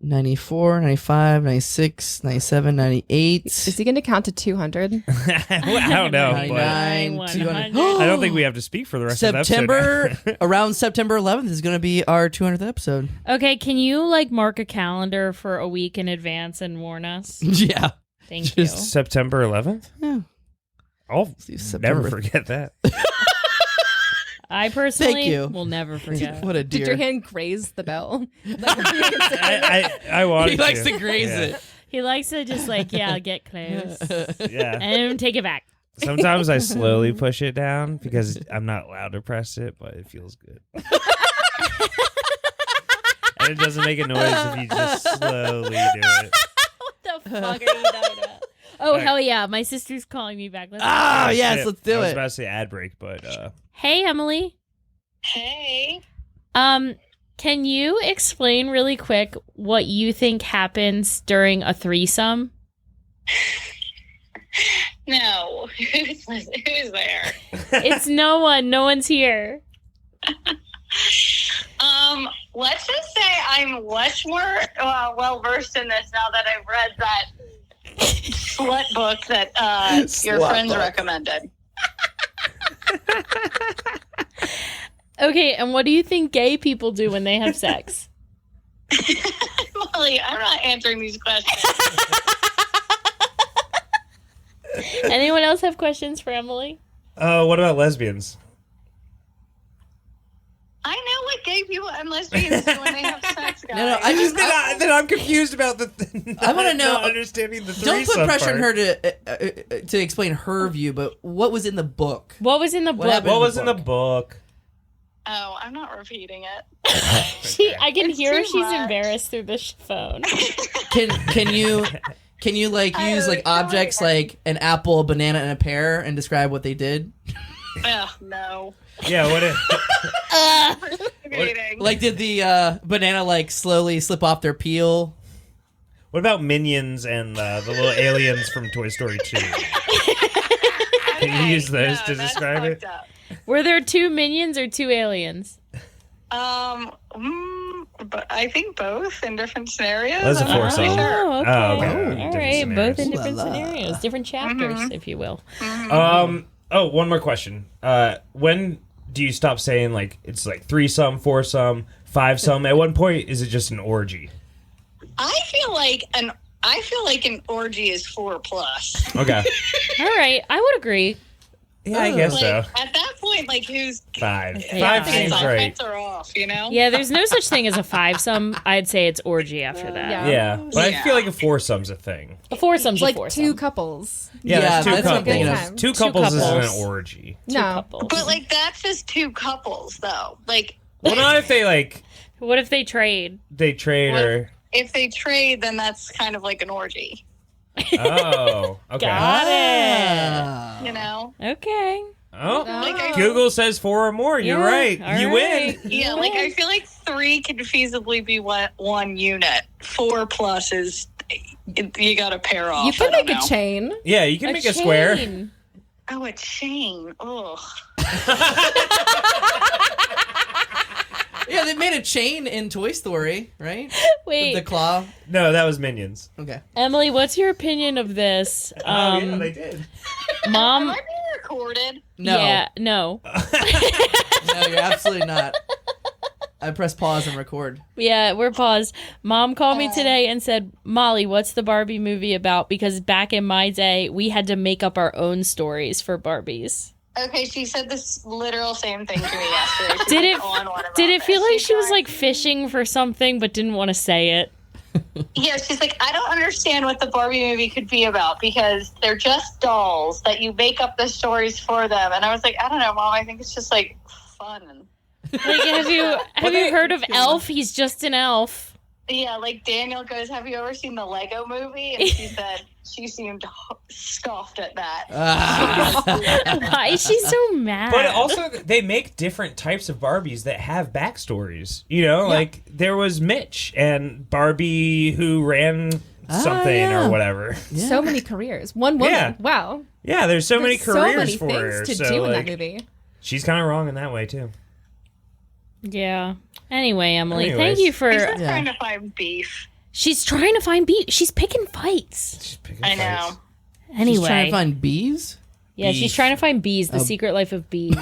94, 95, 96, 97, 98. Is he going to count to 200? I don't know, but 99, 100. 200. I don't think we have to speak for the rest of the September, episode. around September 11th is going to be our 200th episode. Okay, can you like mark a calendar for a week in advance and warn us? Yeah. Thank Just- you. September 11th? Yeah. I'll See, September. never forget that. I personally you. will never forget. What a dear. Did your hand graze the bell? I want He likes to graze it. He likes to just get close Yeah. and take it back. Sometimes I slowly push it down because I'm not allowed to press it, but it feels good. And it doesn't make a noise if you just slowly do it. What the fuck are you talking about? Oh, hell yeah. My sister's calling me back. Let's Yes, Shit. let's do I was it. about to say ad break, but Hey, Emily. Hey. Can you explain really quick what you think happens during a threesome? No. Who's there? It's no one. No one's here. Let's just say I'm much more well versed in this now that I've read that slut book that your Slut friends book. recommended. Okay, and what do you think gay people do when they have sex? Molly, I'm not answering these questions. Anyone else have questions for Emily? what about lesbians? I know what gay people and lesbians do when they have sex, guys. No, I just Then I'm confused about the. I wanna know- not understanding the. don't put threesome pressure on part. her to explain her view, but what was in the book? What was in the What book? happened? What was in the book? Oh, I'm not repeating it. I can It's hear too she's much. embarrassed through the phone. Can you like I use like don't know. objects like an apple, a banana, and a pear and describe what they did? Ugh, no. Yeah. What? Participating. Like, did the banana like slowly slip off their peel? What about minions and the little aliens from Toy Story 2? Can you use those to that's describe it? fucked up. Were there 2 minions or 2 aliens? But I think both in different scenarios. That's a I'm not foursome. really sure. Oh, okay. Oh, okay. All Different right, both in scenarios. different La la. scenarios, different chapters, if you will. Oh, one more question. When do you stop saying like it's like threesome, foursome, fivesome? At one point, is it just an orgy? I feel like an orgy is 4+. Okay. All right, I would agree. Yeah, I guess Like so. at that point, like who's 5. Yeah. 5 seems bets right. are off, you know? Yeah, there's no such thing as a fivesome. I'd say it's orgy after that. Yeah. Yeah, but I Yeah. feel like a foursome's a thing. A foursome's Like a foursome. 2 couples. Yeah, Yeah, that's 2 that's what I'm thinking couples. of. 2 Two couples isn't couples. an orgy. Two No. couples. But like that's just 2 couples, though. Like Well, not if they like What if they trade? they trade What? or. if they trade, then that's kind of like an orgy, Oh, okay. Got it. Ah. you know? Okay. Oh, Like I Google says 4 or more. You're Yeah, right. all You right. win. Yeah, like I feel like 3 could feasibly be one unit. 4+ is you got to pair off. You can I don't make a know. chain. Yeah, you can make a square. chain. Oh, a chain. Ugh. Yeah, they made a chain in Toy Story, right? Wait, The claw. No, that was Minions. Okay. Emily, what's your opinion of this? did. Mom. Am I being recorded? No. Yeah, no. No, you're absolutely not. I press pause and record. Yeah, we're paused. Mom called me today and said, Molly, what's the Barbie movie about? Because back in my day, we had to make up our own stories for Barbies. Okay, she said this literal same thing to me yesterday. She Did was it- on one about Did it feel this. like she was She's like fishing for something but didn't want to say it? Yeah, she's like, I don't understand what the Barbie movie could be about because they're just dolls that you make up the stories for them. And I was like, I don't know, Mom. I think it's just like fun. Like, have you heard of Elf? He's just an elf. Yeah, like Daniel goes, have you ever seen the Lego movie? And she said she seemed scoffed at that. Why is she so mad? But also, they make different types of Barbies that have backstories. You know, like there was Mitch and Barbie who ran something yeah. or whatever. Yeah. So many careers. One woman. Yeah. Wow. Yeah, there's so many There's careers so many for things her. to so, do in that like, movie. she's kind of wrong in that way too. Yeah. Anyway, Emily, Anyways. thank you for... She's just Yeah. trying to find beef. She's trying to find beef. She's picking fights. She's picking I fights. know. Anyway. She's trying to find bees? Yeah, she's Beef. trying to find bees, the secret life of bees.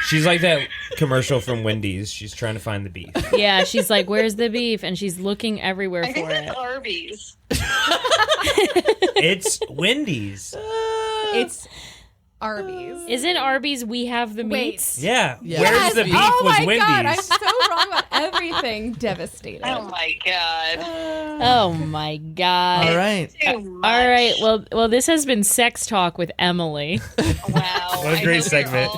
She's like that commercial from Wendy's. She's trying to find the beef. Yeah, she's like, where's the beef? And she's looking everywhere I think for that's it. Arby's. It's Wendy's. It's Arby's. Isn't Arby's we have the Wait. meats? Yeah. Yeah. Where's Yes. the beef Oh with my Wendy's? God, I'm so wrong about everything. Devastated. Oh my god. Oh my god. All right. Too much. All right. Well, this has been Sex Talk with Emily. Wow. What a great segment.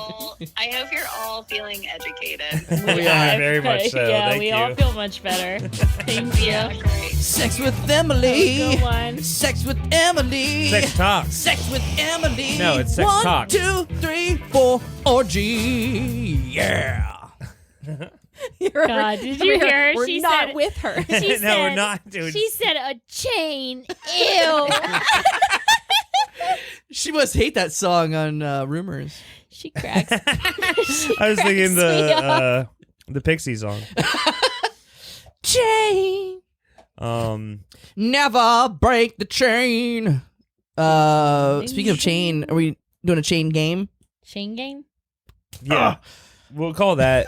I hope you're all feeling educated. We are very much so. Yeah, Thank we you. all feel much better. Thank you. Yeah, great. Sex with Emily. Good one. Sex with Emily. Sex talk. Sex with Emily. No, it's sex 1, talk. 2, 3, 4. Orgy. Yeah. God, did you hear her? We're She not said- with her. She No, said, we're not doing. She said a chain. Ew. She must hate that song on Rumors. She cracks. I was thinking the Pixie song. Chain. Never break the chain. Speaking of chain, are we doing a chain game? Chain game? Yeah, we'll call that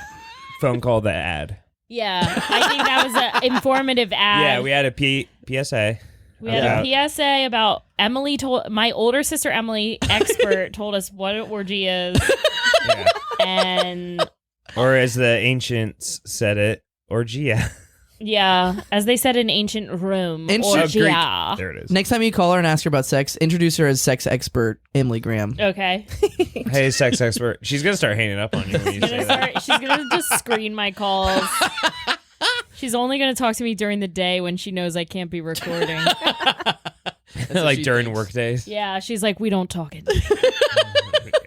phone call the ad. Yeah, I think that was an informative ad. Yeah, we had a PSA. We had a PSA about Emily told my older sister Emily, expert, told us what an orgy is. Yeah. And Or as the ancients said it, orgia. yeah, as they said in ancient Rome, Ancient orgia. There it is. Next time you call her and ask her about sex, introduce her as sex expert Emily Graham. Okay. Hey, sex expert. She's gonna start hanging up on you when you say that. She's gonna just screen my calls. She's only gonna talk to me during the day when she knows I can't be recording. Like she during thinks. work days. Yeah, she's like, we don't talk it.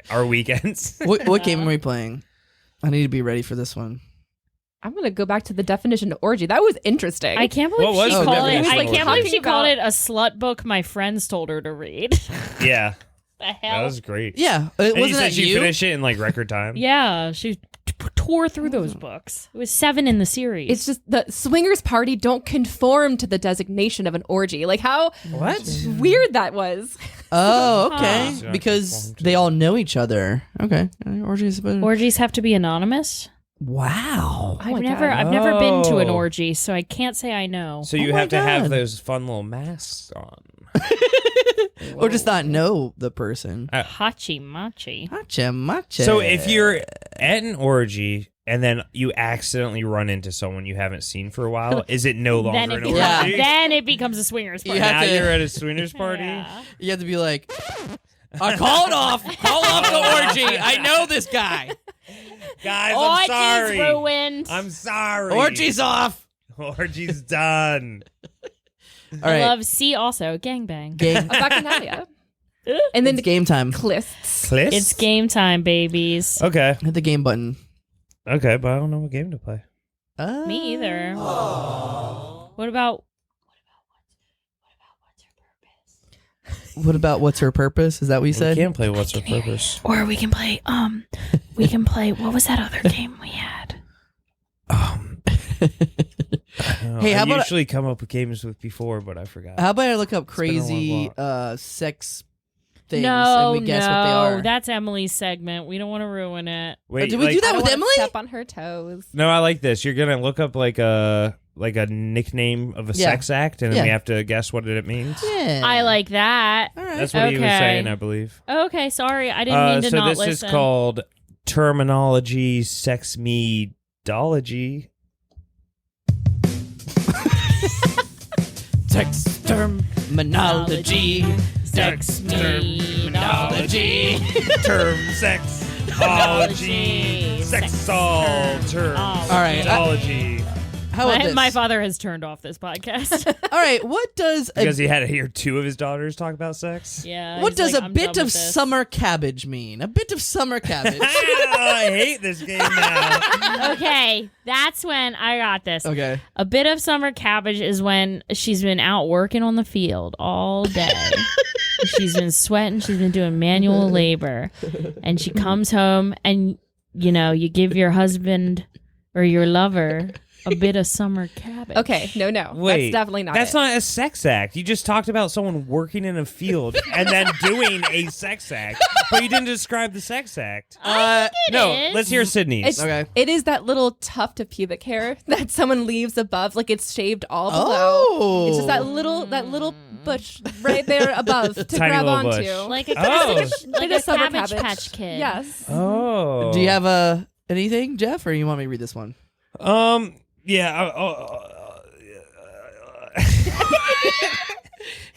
Our weekends. What game are we playing? I need to be ready for this one. I'm gonna go back to the definition of orgy. That was interesting. I can't believe What was she the called it. definition I of can't orgy? believe she called Talking it a slut book my friends told her to read. Yeah. The That hell? was great. Yeah, And wasn't you said that she you? finished it in like record time. Yeah, she tore through those books. It was 7 in the series. It's just the swingers party don't conform to the designation of an orgy. Like how What? weird that was. Oh, okay. Huh. Because they all know each other. Okay. Orgies. Orgies have to be anonymous. Wow. Oh my I've never been to an orgy, so I can't say I know. So you Oh my have to have God. those fun little masks on. Or just not know the person. Hachi machi. Hacha macha. So if you're at an orgy and then you accidentally run into someone you haven't seen for a while, is it no longer Then it, an becomes, Yeah. orgy? then it becomes a swingers party. You have Now to- you're at a swingers party? Yeah. You have to be like, call it off. Call off the orgy. I know this guy. Guys, I'm Orgy's sorry. ruined. I'm sorry. Orgy's off. Orgy's done. All I right. love C also, gangbang. Game. Bacchanalia. And then It's game time. clists. Cliss? It's game time, babies. Okay. Hit the game button. Okay, but I don't know what game to play. Me either. What about What about what's her purpose? Is that what you We said? can't play What's Her Purpose. or we can play what was that other game we had? Hey, how I about- usually come up with games with before, but I forgot. How about I look up been a crazy long sex things No, and we guess what they are? that's Emily's segment. We don't want to ruin it. Wait, did we do that I don't with wanna Emily? Step on her toes. No, I like this. You're gonna look up like a nickname of a Yeah. sex act, and then Yeah. we have to guess what it means. Yeah. I like that. All right. That's what he was Okay. saying, I believe. Okay, sorry. I didn't mean to So not this listen. is called terminology sex medology. Sex terminology. Sex terminology. Term sexology. Sexol term. All right. Metology. How about this? My father has turned off this podcast. All right. What does a, Because he had to hear 2 of his daughters talk about sex. Yeah. what he's does like, a "I'm bit done of with this." summer cabbage mean? A bit of summer cabbage. I hate this game now. Okay, that's when I got this. Okay. A bit of summer cabbage is when she's been out working on the field all day. She's been sweating, she's been doing manual labor, and she comes home and you give your husband or your lover A bit of summer cabbage. Okay, no. Wait, that's definitely not That's it. not a sex act. You just talked about someone working in a field and then doing a sex act, but you didn't describe the sex act. No, is. let's hear Sydney's. It's, Okay. It is that little tuft of pubic hair that someone leaves above, like it's shaved all below. Oh. It's just that little bush right there above to Tiny grab little onto. bush. Like a Like a summer cabbage cabbage. patch kid. Yes. Oh. Do you have anything, Jeff, or you want me to read this one? Yeah.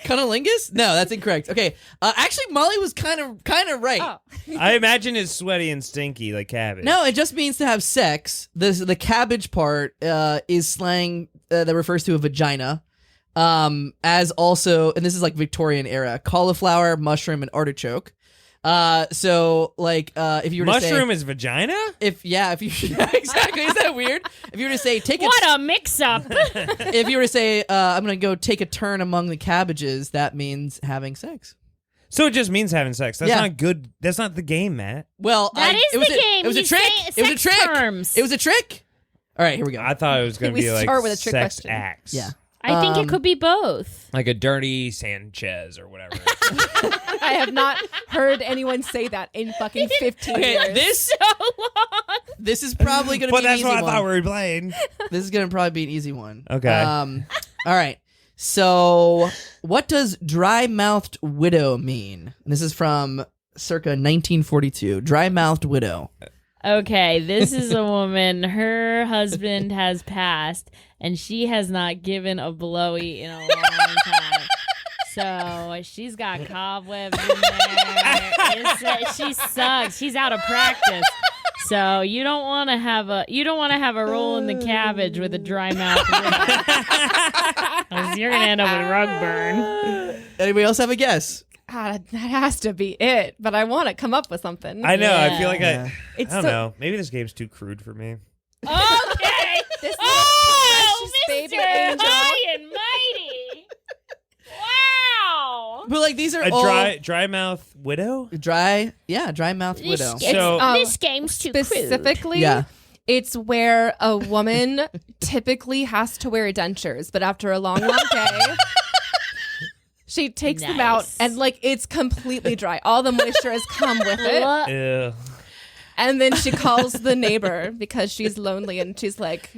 Cunnilingus? No, that's incorrect. Okay. Actually, Molly was kind of right. Oh. I imagine it's sweaty and stinky like cabbage. No, it just means to have sex. The cabbage part is slang that refers to a vagina. As also, and this is like Victorian era, cauliflower, mushroom, and artichoke. So like, if you were to say, mushroom is vagina? if you yeah, exactly, is that weird? If you were to say take What a mix-up. if you were to say I'm gonna go take a turn among the cabbages, that means having sex. So it just means having sex. That's Yeah. not good. That's not the game, Matt. Well, That is it was the a, game. It was a He's trick. saying It was a sex trick. terms. It was a trick. All right, here we go. I thought it was going to We be like start with a trick sex question. acts. Yeah. I think it could be both. Like a dirty Sanchez or whatever. I have not heard anyone say that in fucking 15 Okay, years. this So long. this is probably gonna but be an that's easy what I one. thought we were playing. This is gonna probably be an easy one. Okay. All right. So, what does dry-mouthed widow mean? This is from circa 1942. Dry-mouthed widow. Okay, this is a woman. Her husband has passed, and she has not given a blowy in a long time. So she's got cobwebs in there. She sucks. She's out of practice. So you don't want to have a roll in the cabbage with a dry mouth widow. 'Cause you're gonna end up with rug burn. Anybody else have a guess? God, that has to be it. But I want to come up with something. I know. I Yeah. feel like Yeah. I It's don't so- know. Maybe this game's too crude for me. Okay. This Oh, precious baby Mr. angel. High and Mighty. Wow. But like these are A all dry mouth widow? dry-mouthed widow. So- This game's too crude. Specifically, Yeah. it's where a woman typically has to wear dentures, but after a long day, she takes them out Nice. and like it's completely dry. All the moisture has come with it. Ew. And then she calls the neighbor because she's lonely and she's like,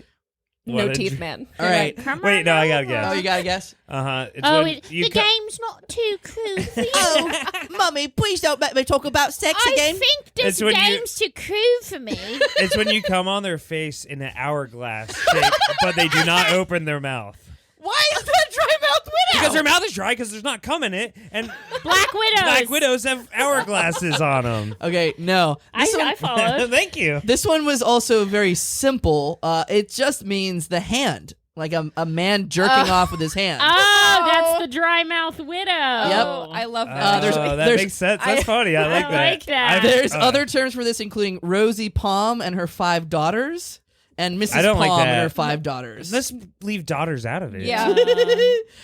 no What a teeth, dr- man. All right. Come Wait, on no, I gotta over. guess. Oh, you got a guess? It's Oh, when you the game's not too crude for you. Oh, Mummy, please don't make me talk about sex I again. think this It's when you- game's too crude for me. It's when you come on their face in an hourglass shape, but they do not open their mouth. Why is that dry-mouthed widow? Because their mouth is dry because there's not cum in it, and Black Widows. black widows have hourglasses on them. Okay, no. This I one- followed. Thank you. This one was also very simple. It just means the hand, like a man jerking off with his hand. Oh, that's the dry mouth widow. Oh, I love that. That there's- makes sense. That's funny. I like I that. like that. There's other terms for this, including Rosie Palm and her 5 daughters, and Mrs. I don't Palm like that. and her 5 daughters. Let's leave daughters out of it. Yeah.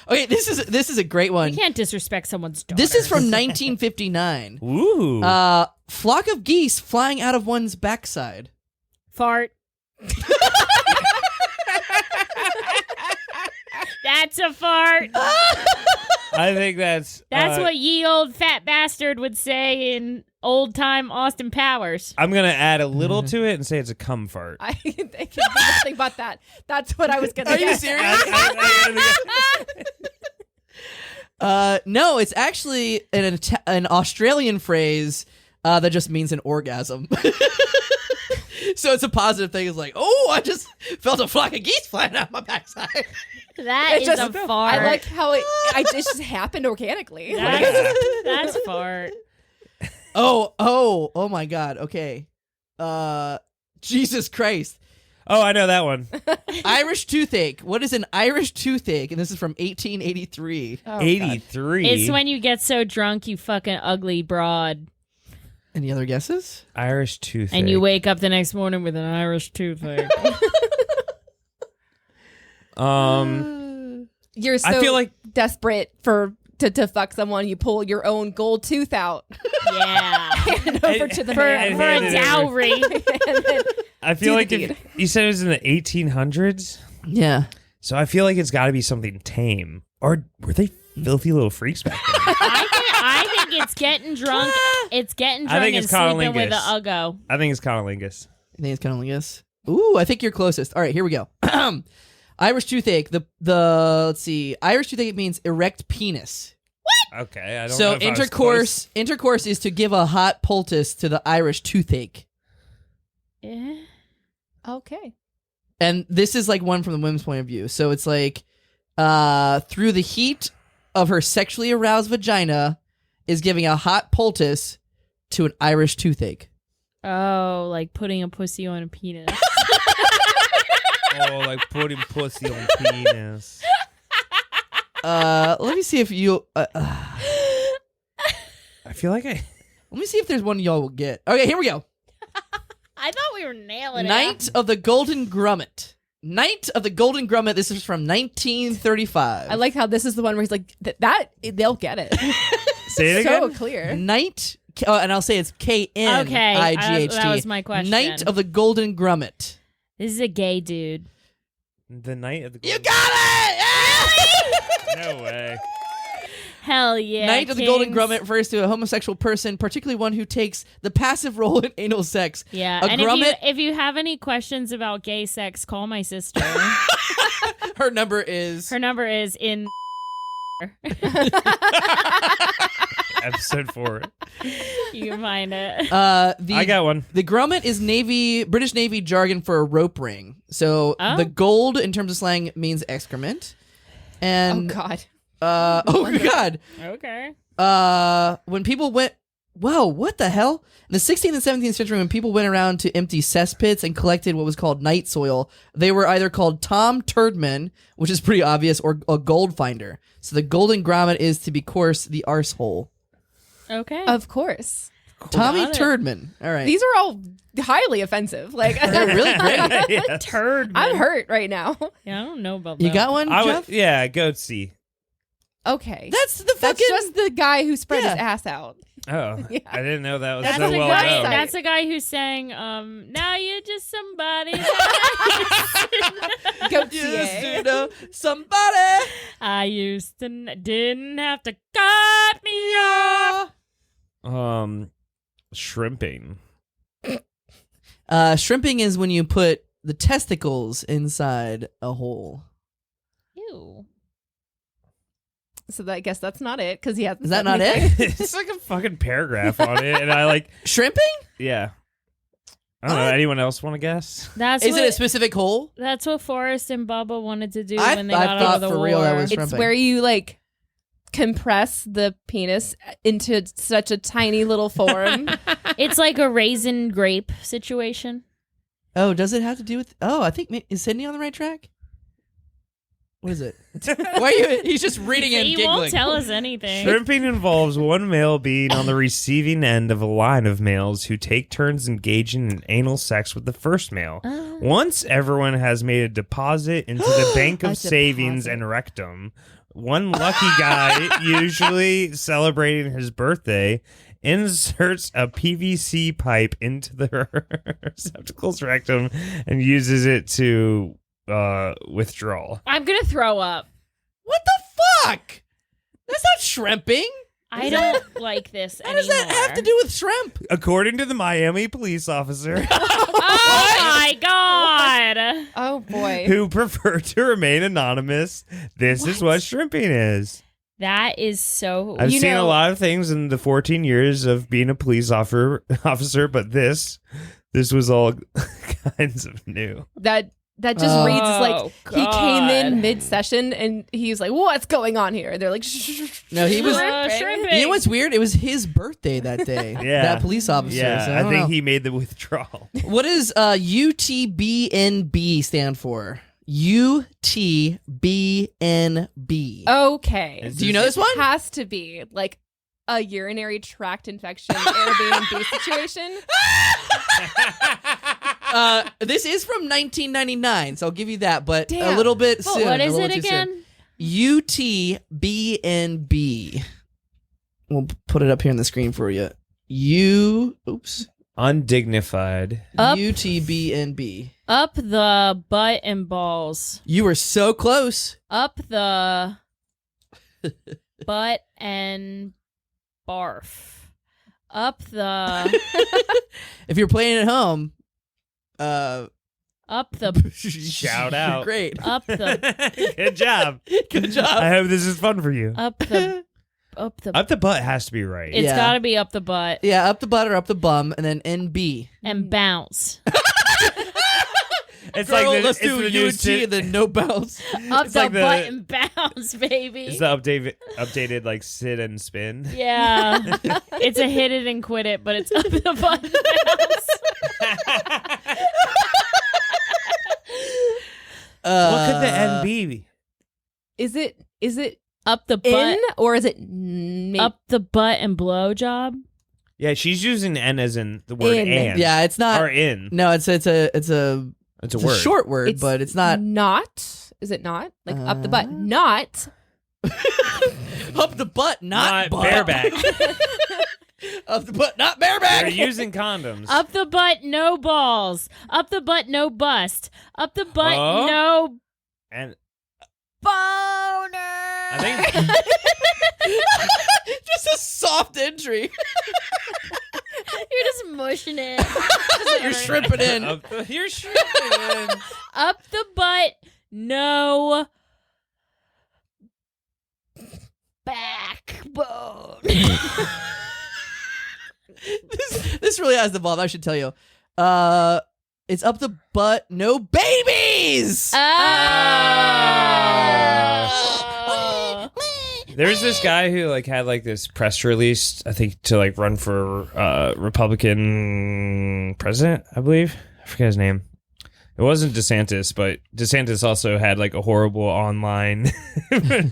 Okay, this is a great one. You can't disrespect someone's daughter. This is from 1959. Ooh. Flock of geese flying out of one's backside. Fart. That's a fart. I think that's What ye old fat bastard would say in old time Austin Powers. I'm gonna add a little to it and say it's a cum fart. I can do nothing but that. That's what I was going to Are you guess. serious? No, it's actually an Australian phrase that just means an orgasm. So it's a positive thing. It's like, oh, I just felt a flock of geese flying out my backside. That It's is just- a fart. I like how it just happened organically. That's fart. Oh my God. Okay. Jesus Christ. Oh, I know that one. Irish toothache. What is an Irish toothache? And this is from 1883. 83. It's when you get so drunk you fucking ugly broad. Any other guesses? Irish toothache. And you wake up the next morning with an Irish toothache. You're so I feel like desperate to fuck someone, you pull your own gold tooth out Yeah. and over to the For man. a dowry. and then I feel Do like the if deed. you said it was in the 1800s, Yeah. so I feel like it's got to be something tame. Or were they filthy little freaks back then? I think it's getting drunk. It's getting I drunk think and it's sleeping with conolingus. an uggo. I think it's conolingus. I think it's kind of like this. Ooh, I think you're closest. All right, here we go. Irish toothache. The let's see. Irish toothache means erect penis. Okay, I don't know So if I was close. intercourse is to give a hot poultice to the Irish toothache. Eh. Okay. And this is like one from the women's point of view. So it's like through the heat of her sexually aroused vagina is giving a hot poultice to an Irish toothache. Oh, like putting a pussy on a penis. Oh, like putting pussy on penis. Let me see if you I feel like I... let me see if there's one y'all will get. Okay, here we go. I thought we were nailing it. Night of the Golden Grummet. Night of the Golden Grummet. This is from 1935. I like how this is the one where he's like, that they'll get it. Say it So again? clear. Night. Oh, and I'll say it's K-N-I-G-H-T. that was my question. Night of the Golden Grummet. This is a gay dude. The night of the... You got it! No way. Hell yeah. Night of the Golden kings. Grummet refers to a homosexual person, particularly one who takes the passive role in anal sex. Yeah, A and grummet, if you have any questions about gay sex, call my sister. her number is... Her number is in. Episode 4. You can find it. I got one. The grummet is British Navy jargon for a rope ring. So Oh. the gold, in terms of slang, means excrement. Oh, And God. God. Okay. When people went, whoa, what the hell? In the 16th and 17th century, when people went around to empty cesspits and collected what was called night soil, they were either called Tom Turdman, which is pretty obvious, or a gold finder. So the golden grommet is, to be coarse, the arsehole. Okay. Of course. Tommy Got it. Turdman. All right. These are all highly offensive. Like, They're really great. Yes. Turd. I'm hurt right now. Yeah, I don't know about You that. got one, I Jeff? would, yeah, goatse. Okay. That's the fucking... That's just the guy who spread his Yeah. ass out. Oh, Yeah. I didn't know that was That's so the well guy. known. That's the guy who sang. Now you're just somebody. Goat Just CA. to know somebody. I used to didn't have to cut me off. Shrimping. Shrimping is when you put the testicles inside a hole. Ew. So I guess that's not it because he hasn't. Is that said not anything. it? It's like a fucking paragraph on it, and I like, Shrimping? yeah. I don't know. What? Anyone else want to guess? That's Is what, it a specific hole? That's what Forrest and Bubba wanted to do I when they got out thought of the for war. real that was It's shrimping. where you like compress the penis into such a tiny little form. It's like a raisin grape situation. Oh, does it have to do with... Oh, I think... Is Sydney on the right track? What is it? Why are you... He's just reading it and He giggling. won't tell us anything. Shrimping involves one male being on the receiving end of a line of males who take turns engaging in anal sex with the first male. Once everyone has made a deposit into the bank of A savings deposit. and rectum, one lucky guy, usually celebrating his birthday, inserts a PVC pipe into the receptacle's rectum and uses it to withdrawal. I'm gonna throw up. What the fuck? That's not shrimping. I don't like this How anymore. does that have to do with shrimp? According to the Miami police officer, Oh my god! Oh boy. who prefer to remain anonymous, this is what shrimping is. That is so. I've You seen know- a lot of things in the 14 years of being a police officer, but this was all kinds of new. That just reads like Oh, he came in God. mid-session and he's like, "What's going on here?" They're like, "Shh." No, he was... Shrimping. You know what's weird? It was his birthday that day. Yeah. That police officer. Yeah, so I don't think know. he made the withdrawal. What does UTBNB stand for? UTBNB. Okay. Do you know this one? Has to be like a urinary tract infection Airbnb situation. This is from 1999, so I'll give you that, but a Damn. little bit Well, soon. what a is little it too again? Soon. UTBNB. We'll put it up here on the screen for you. Oops. Undignified. Up. UTBNB. Up the butt and balls. You were so close. Up the butt and barf. Up the If you're playing at home, up the Shout you're out. Great. up the Good job. Good job. I hope this is fun for you. up the Up the butt has to be right. It's Yeah. gotta be up the butt Yeah, up the butt or up the bum, and then NB. and bounce. It's Girl, like let's it's do the new UT and then no bounce. Up It's the like the- butt and bounce, baby. It's the updated like sit and spin. Yeah. It's a hit it and quit it, but it's up the butt and bounce. What could the N be? Is it Up the butt. in or is it Up the butt and blow job. Yeah, she's using N as in the word In. and. Yeah, it's not. Or in. No, it's a It's a it's a word. short word, It's but it's not not? Is it not? Like up the butt, not. up the butt, not butt. bareback. Up the butt, not They're bareback. using condoms. Up the butt, no balls. Up the butt, no bust. Up the butt, Oh. no And boner. I think Just a soft entry. You're just mushing it. You're shrimping in. You're shrimping in. Up the butt, no backbone. This really has evolved. I should tell you. It's up the butt, no babies. Oh. There's this guy who like had like this press release, I think, to like run for Republican president, I believe. I forget his name. It wasn't DeSantis, but DeSantis also had like a horrible online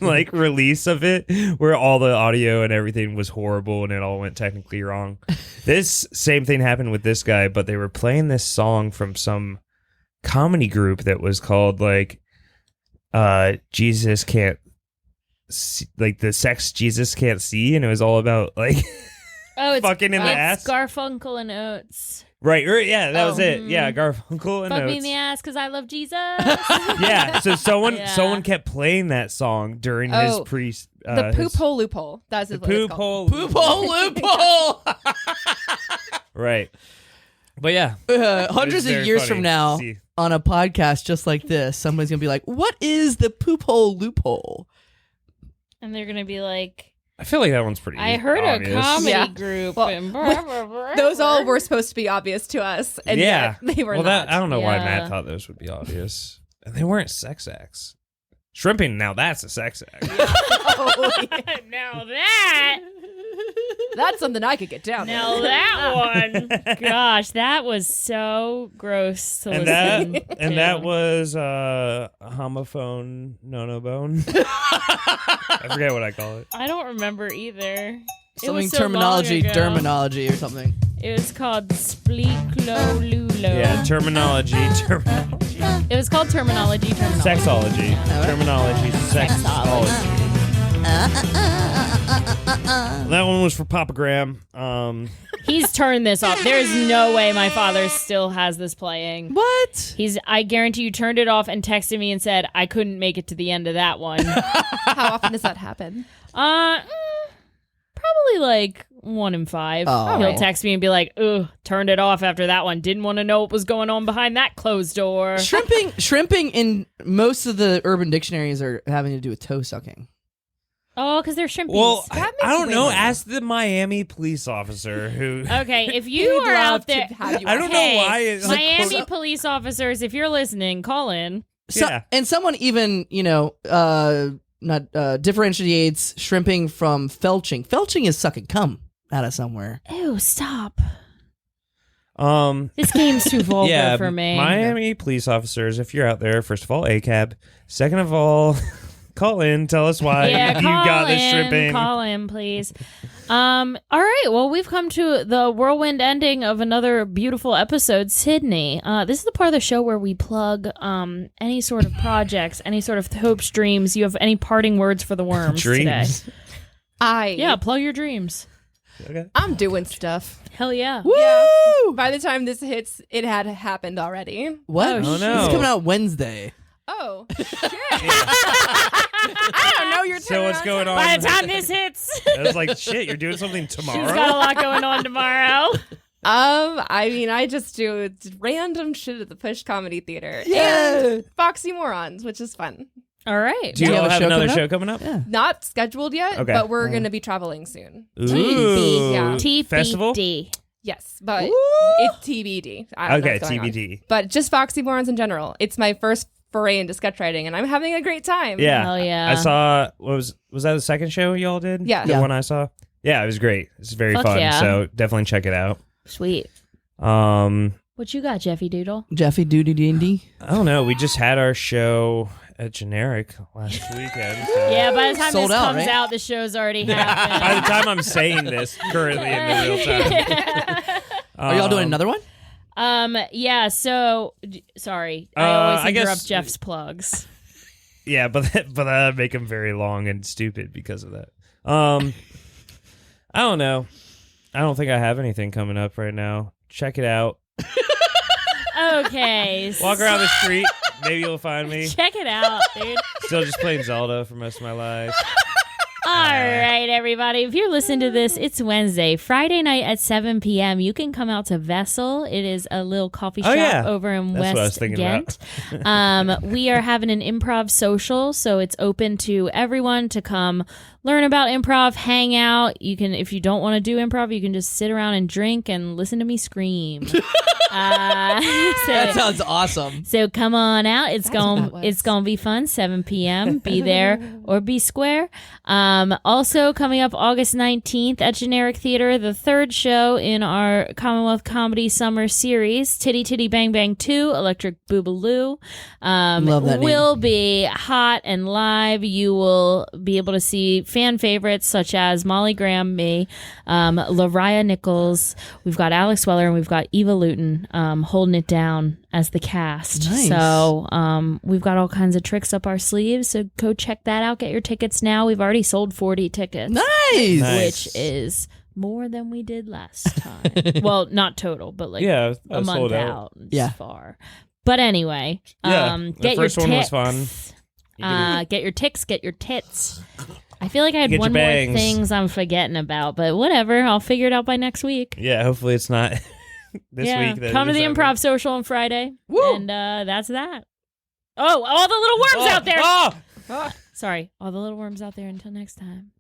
like release of it where all the audio and everything was horrible and it all went technically wrong. This same thing happened with this guy, but they were playing this song from some comedy group that was called like Jesus Can't See, like the sex Jesus can't see, and it was all about like Oh, it's fucking in the ass. Garfunkel and Oates. Right, yeah, that was Oh. it. Yeah, Garfunkel and Fuck me Oates. in the ass because I love Jesus. Yeah, so someone Yeah. kept playing that song during his Oh, pre The poop hole loophole. That's the what it's poop called. hole Poop hole loophole. Right, but yeah, Hundreds It's of very years funny from to now, see. on a podcast just like this, somebody's gonna be like, "What is the poop hole loophole?" And they're going to be like, I feel like that one's pretty. I heard obvious. a comedy Yeah. group. Well, and blah, blah, blah, Those all blah. were supposed to be obvious to us, and Yeah, yet they were well, not. that I don't know why Yeah. Matt thought those would be obvious, and they weren't sex acts. Shrimping, now that's a sex act. Oh, yeah. Now that. That's something I could get down. Now that one. Gosh, that was so gross to and listen that to. and that was homophone no bone. I forget what I call it. I don't remember either. It Something was so terminology, long ago. derminology, or something. It was called Spleeklolulo. Yeah, terminology. It was called terminology. Sexology. Terminology. Sexology. That one was for Papa Graham. He's turned this off. There's no way my father still has this playing. What? I guarantee you turned it off and texted me and said, I couldn't make it to the end of that one. How often does that happen? Probably like 1 in 5. Oh. He'll text me and be like, ugh, turned it off after that one. Didn't want to know what was going on behind that closed door. Shrimping in most of the urban dictionaries are having to do with toe sucking. Oh, because they're shrimpies. well, That I makes don't way know. more Ask the Miami police officer who. Okay, if you We'd are love out there, to have you I on. don't know Hey, why it's like Miami quote- police officers, if you're listening, call in. Yeah. And someone even, not differentiates shrimping from felching. Felching is sucking cum out of somewhere. Ew, stop. Um. This game's too vulgar Yeah, for me. Miami police officers, if you're out there, first of all, ACAB. Second of all, call in. Tell us why Yeah, you call got this in, shrimping. Call in, please. All right. Well, we've come to the whirlwind ending of another beautiful episode. Sydney, this is the part of the show where we plug any sort of projects, any sort of hopes, dreams. You have any parting words for the worms Dreams. today? I Yeah, plug your dreams. Okay. I'm doing stuff. Hell yeah. Woo! By the time this hits, it had happened already. What? Oh, Oh, no. It's coming out Wednesday. Oh, shit. I don't know your So what's turnaround going time. on? By the time this hits, I was like, shit, you're doing something she's tomorrow? got a lot going on tomorrow. I mean, I just do random shit at the Push Comedy Theater. Yeah. And Foxy Morons, which is fun. All right. Do you Yeah. all have Show another coming show up? coming up? Yeah. Not scheduled yet, Okay. but we're going to be traveling soon. Ooh. Yeah. TBD. Festival? Yes, but Ooh. it's TBD. I don't know Okay, what's going on. TBD. But just Foxy Morons in general. It's my first foray into sketch writing, and I'm having a great time. Yeah. Hell yeah. I saw, was that the second show y'all did? Yeah. The Yeah. one I saw? Yeah, it was great. It's very Fuck fun. yeah. So definitely check it out. Sweet. Um, What you got, Jeffy Doodle? Jeffy Duty D&D. I don't know. We just had our show at Generic last weekend. So. Yeah, by the time Sold this out, comes right? out, the show's already By the happened. time I'm saying this currently in the real time. Are y'all doing another one? Yeah, so sorry. I I always guess- interrupt Jeff's plugs. Yeah, but I make them very long and stupid because of that. I don't know. I don't think I have anything coming up right now. Check it out. Okay. Walk around the street. Maybe you'll find me. Check it out, dude. Still just playing Zelda for most of my life. All right, everybody. If you're listening to this, it's Wednesday, Friday night at 7 p.m. You can come out to Vessel. It is a little coffee Oh, shop yeah. over in That's what I was West thinking Ghent. We are having an improv social, so it's open to everyone to come learn about improv, hang out. You can, if you don't want to do improv, you can just sit around and drink and listen to me scream. That sounds awesome. So come on out. That's what that was. It's gonna be fun. 7 p.m. Be there or be square. Also coming up August 19th at Generic Theater, the third show in our Commonwealth Comedy Summer Series, Titty Titty Bang Bang 2, Electric Boobaloo. Love that name. Will be hot and live. You will be able to see fan favorites such as Molly Graham, me, Lariah Nichols. We've got Alex Weller and we've got Eva Luton holding it down as the cast. Nice. So we've got all kinds of tricks up our sleeves. So go check that out. Get your tickets now. We've already sold 40 tickets. Nice. Nice. Which is more than we did last time. Well, not total, but like Yeah, I a month sold out. It's Yeah. far. But anyway, Yeah, the get first your one was ticks. fun. Get your ticks, get your tits. I feel like I had Get your one more bangs. things I'm forgetting about, but whatever. I'll figure it out by next week. Yeah, hopefully it's not this yeah. week. That Come it to is the over. improv social on Friday. Woo. And that's that. Oh, all the little worms out there. Oh! Sorry. All the little worms out there. Until next time.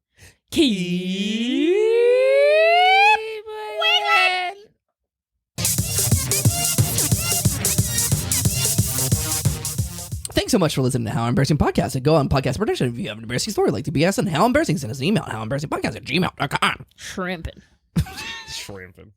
Thanks so much for listening to How Embarrassing Podcast. Go on Podcast Production if you have an embarrassing story like to be asked on How Embarrassing. Send us an email at howembarrassingpodcast@gmail.com. Shrimping. Shrimping.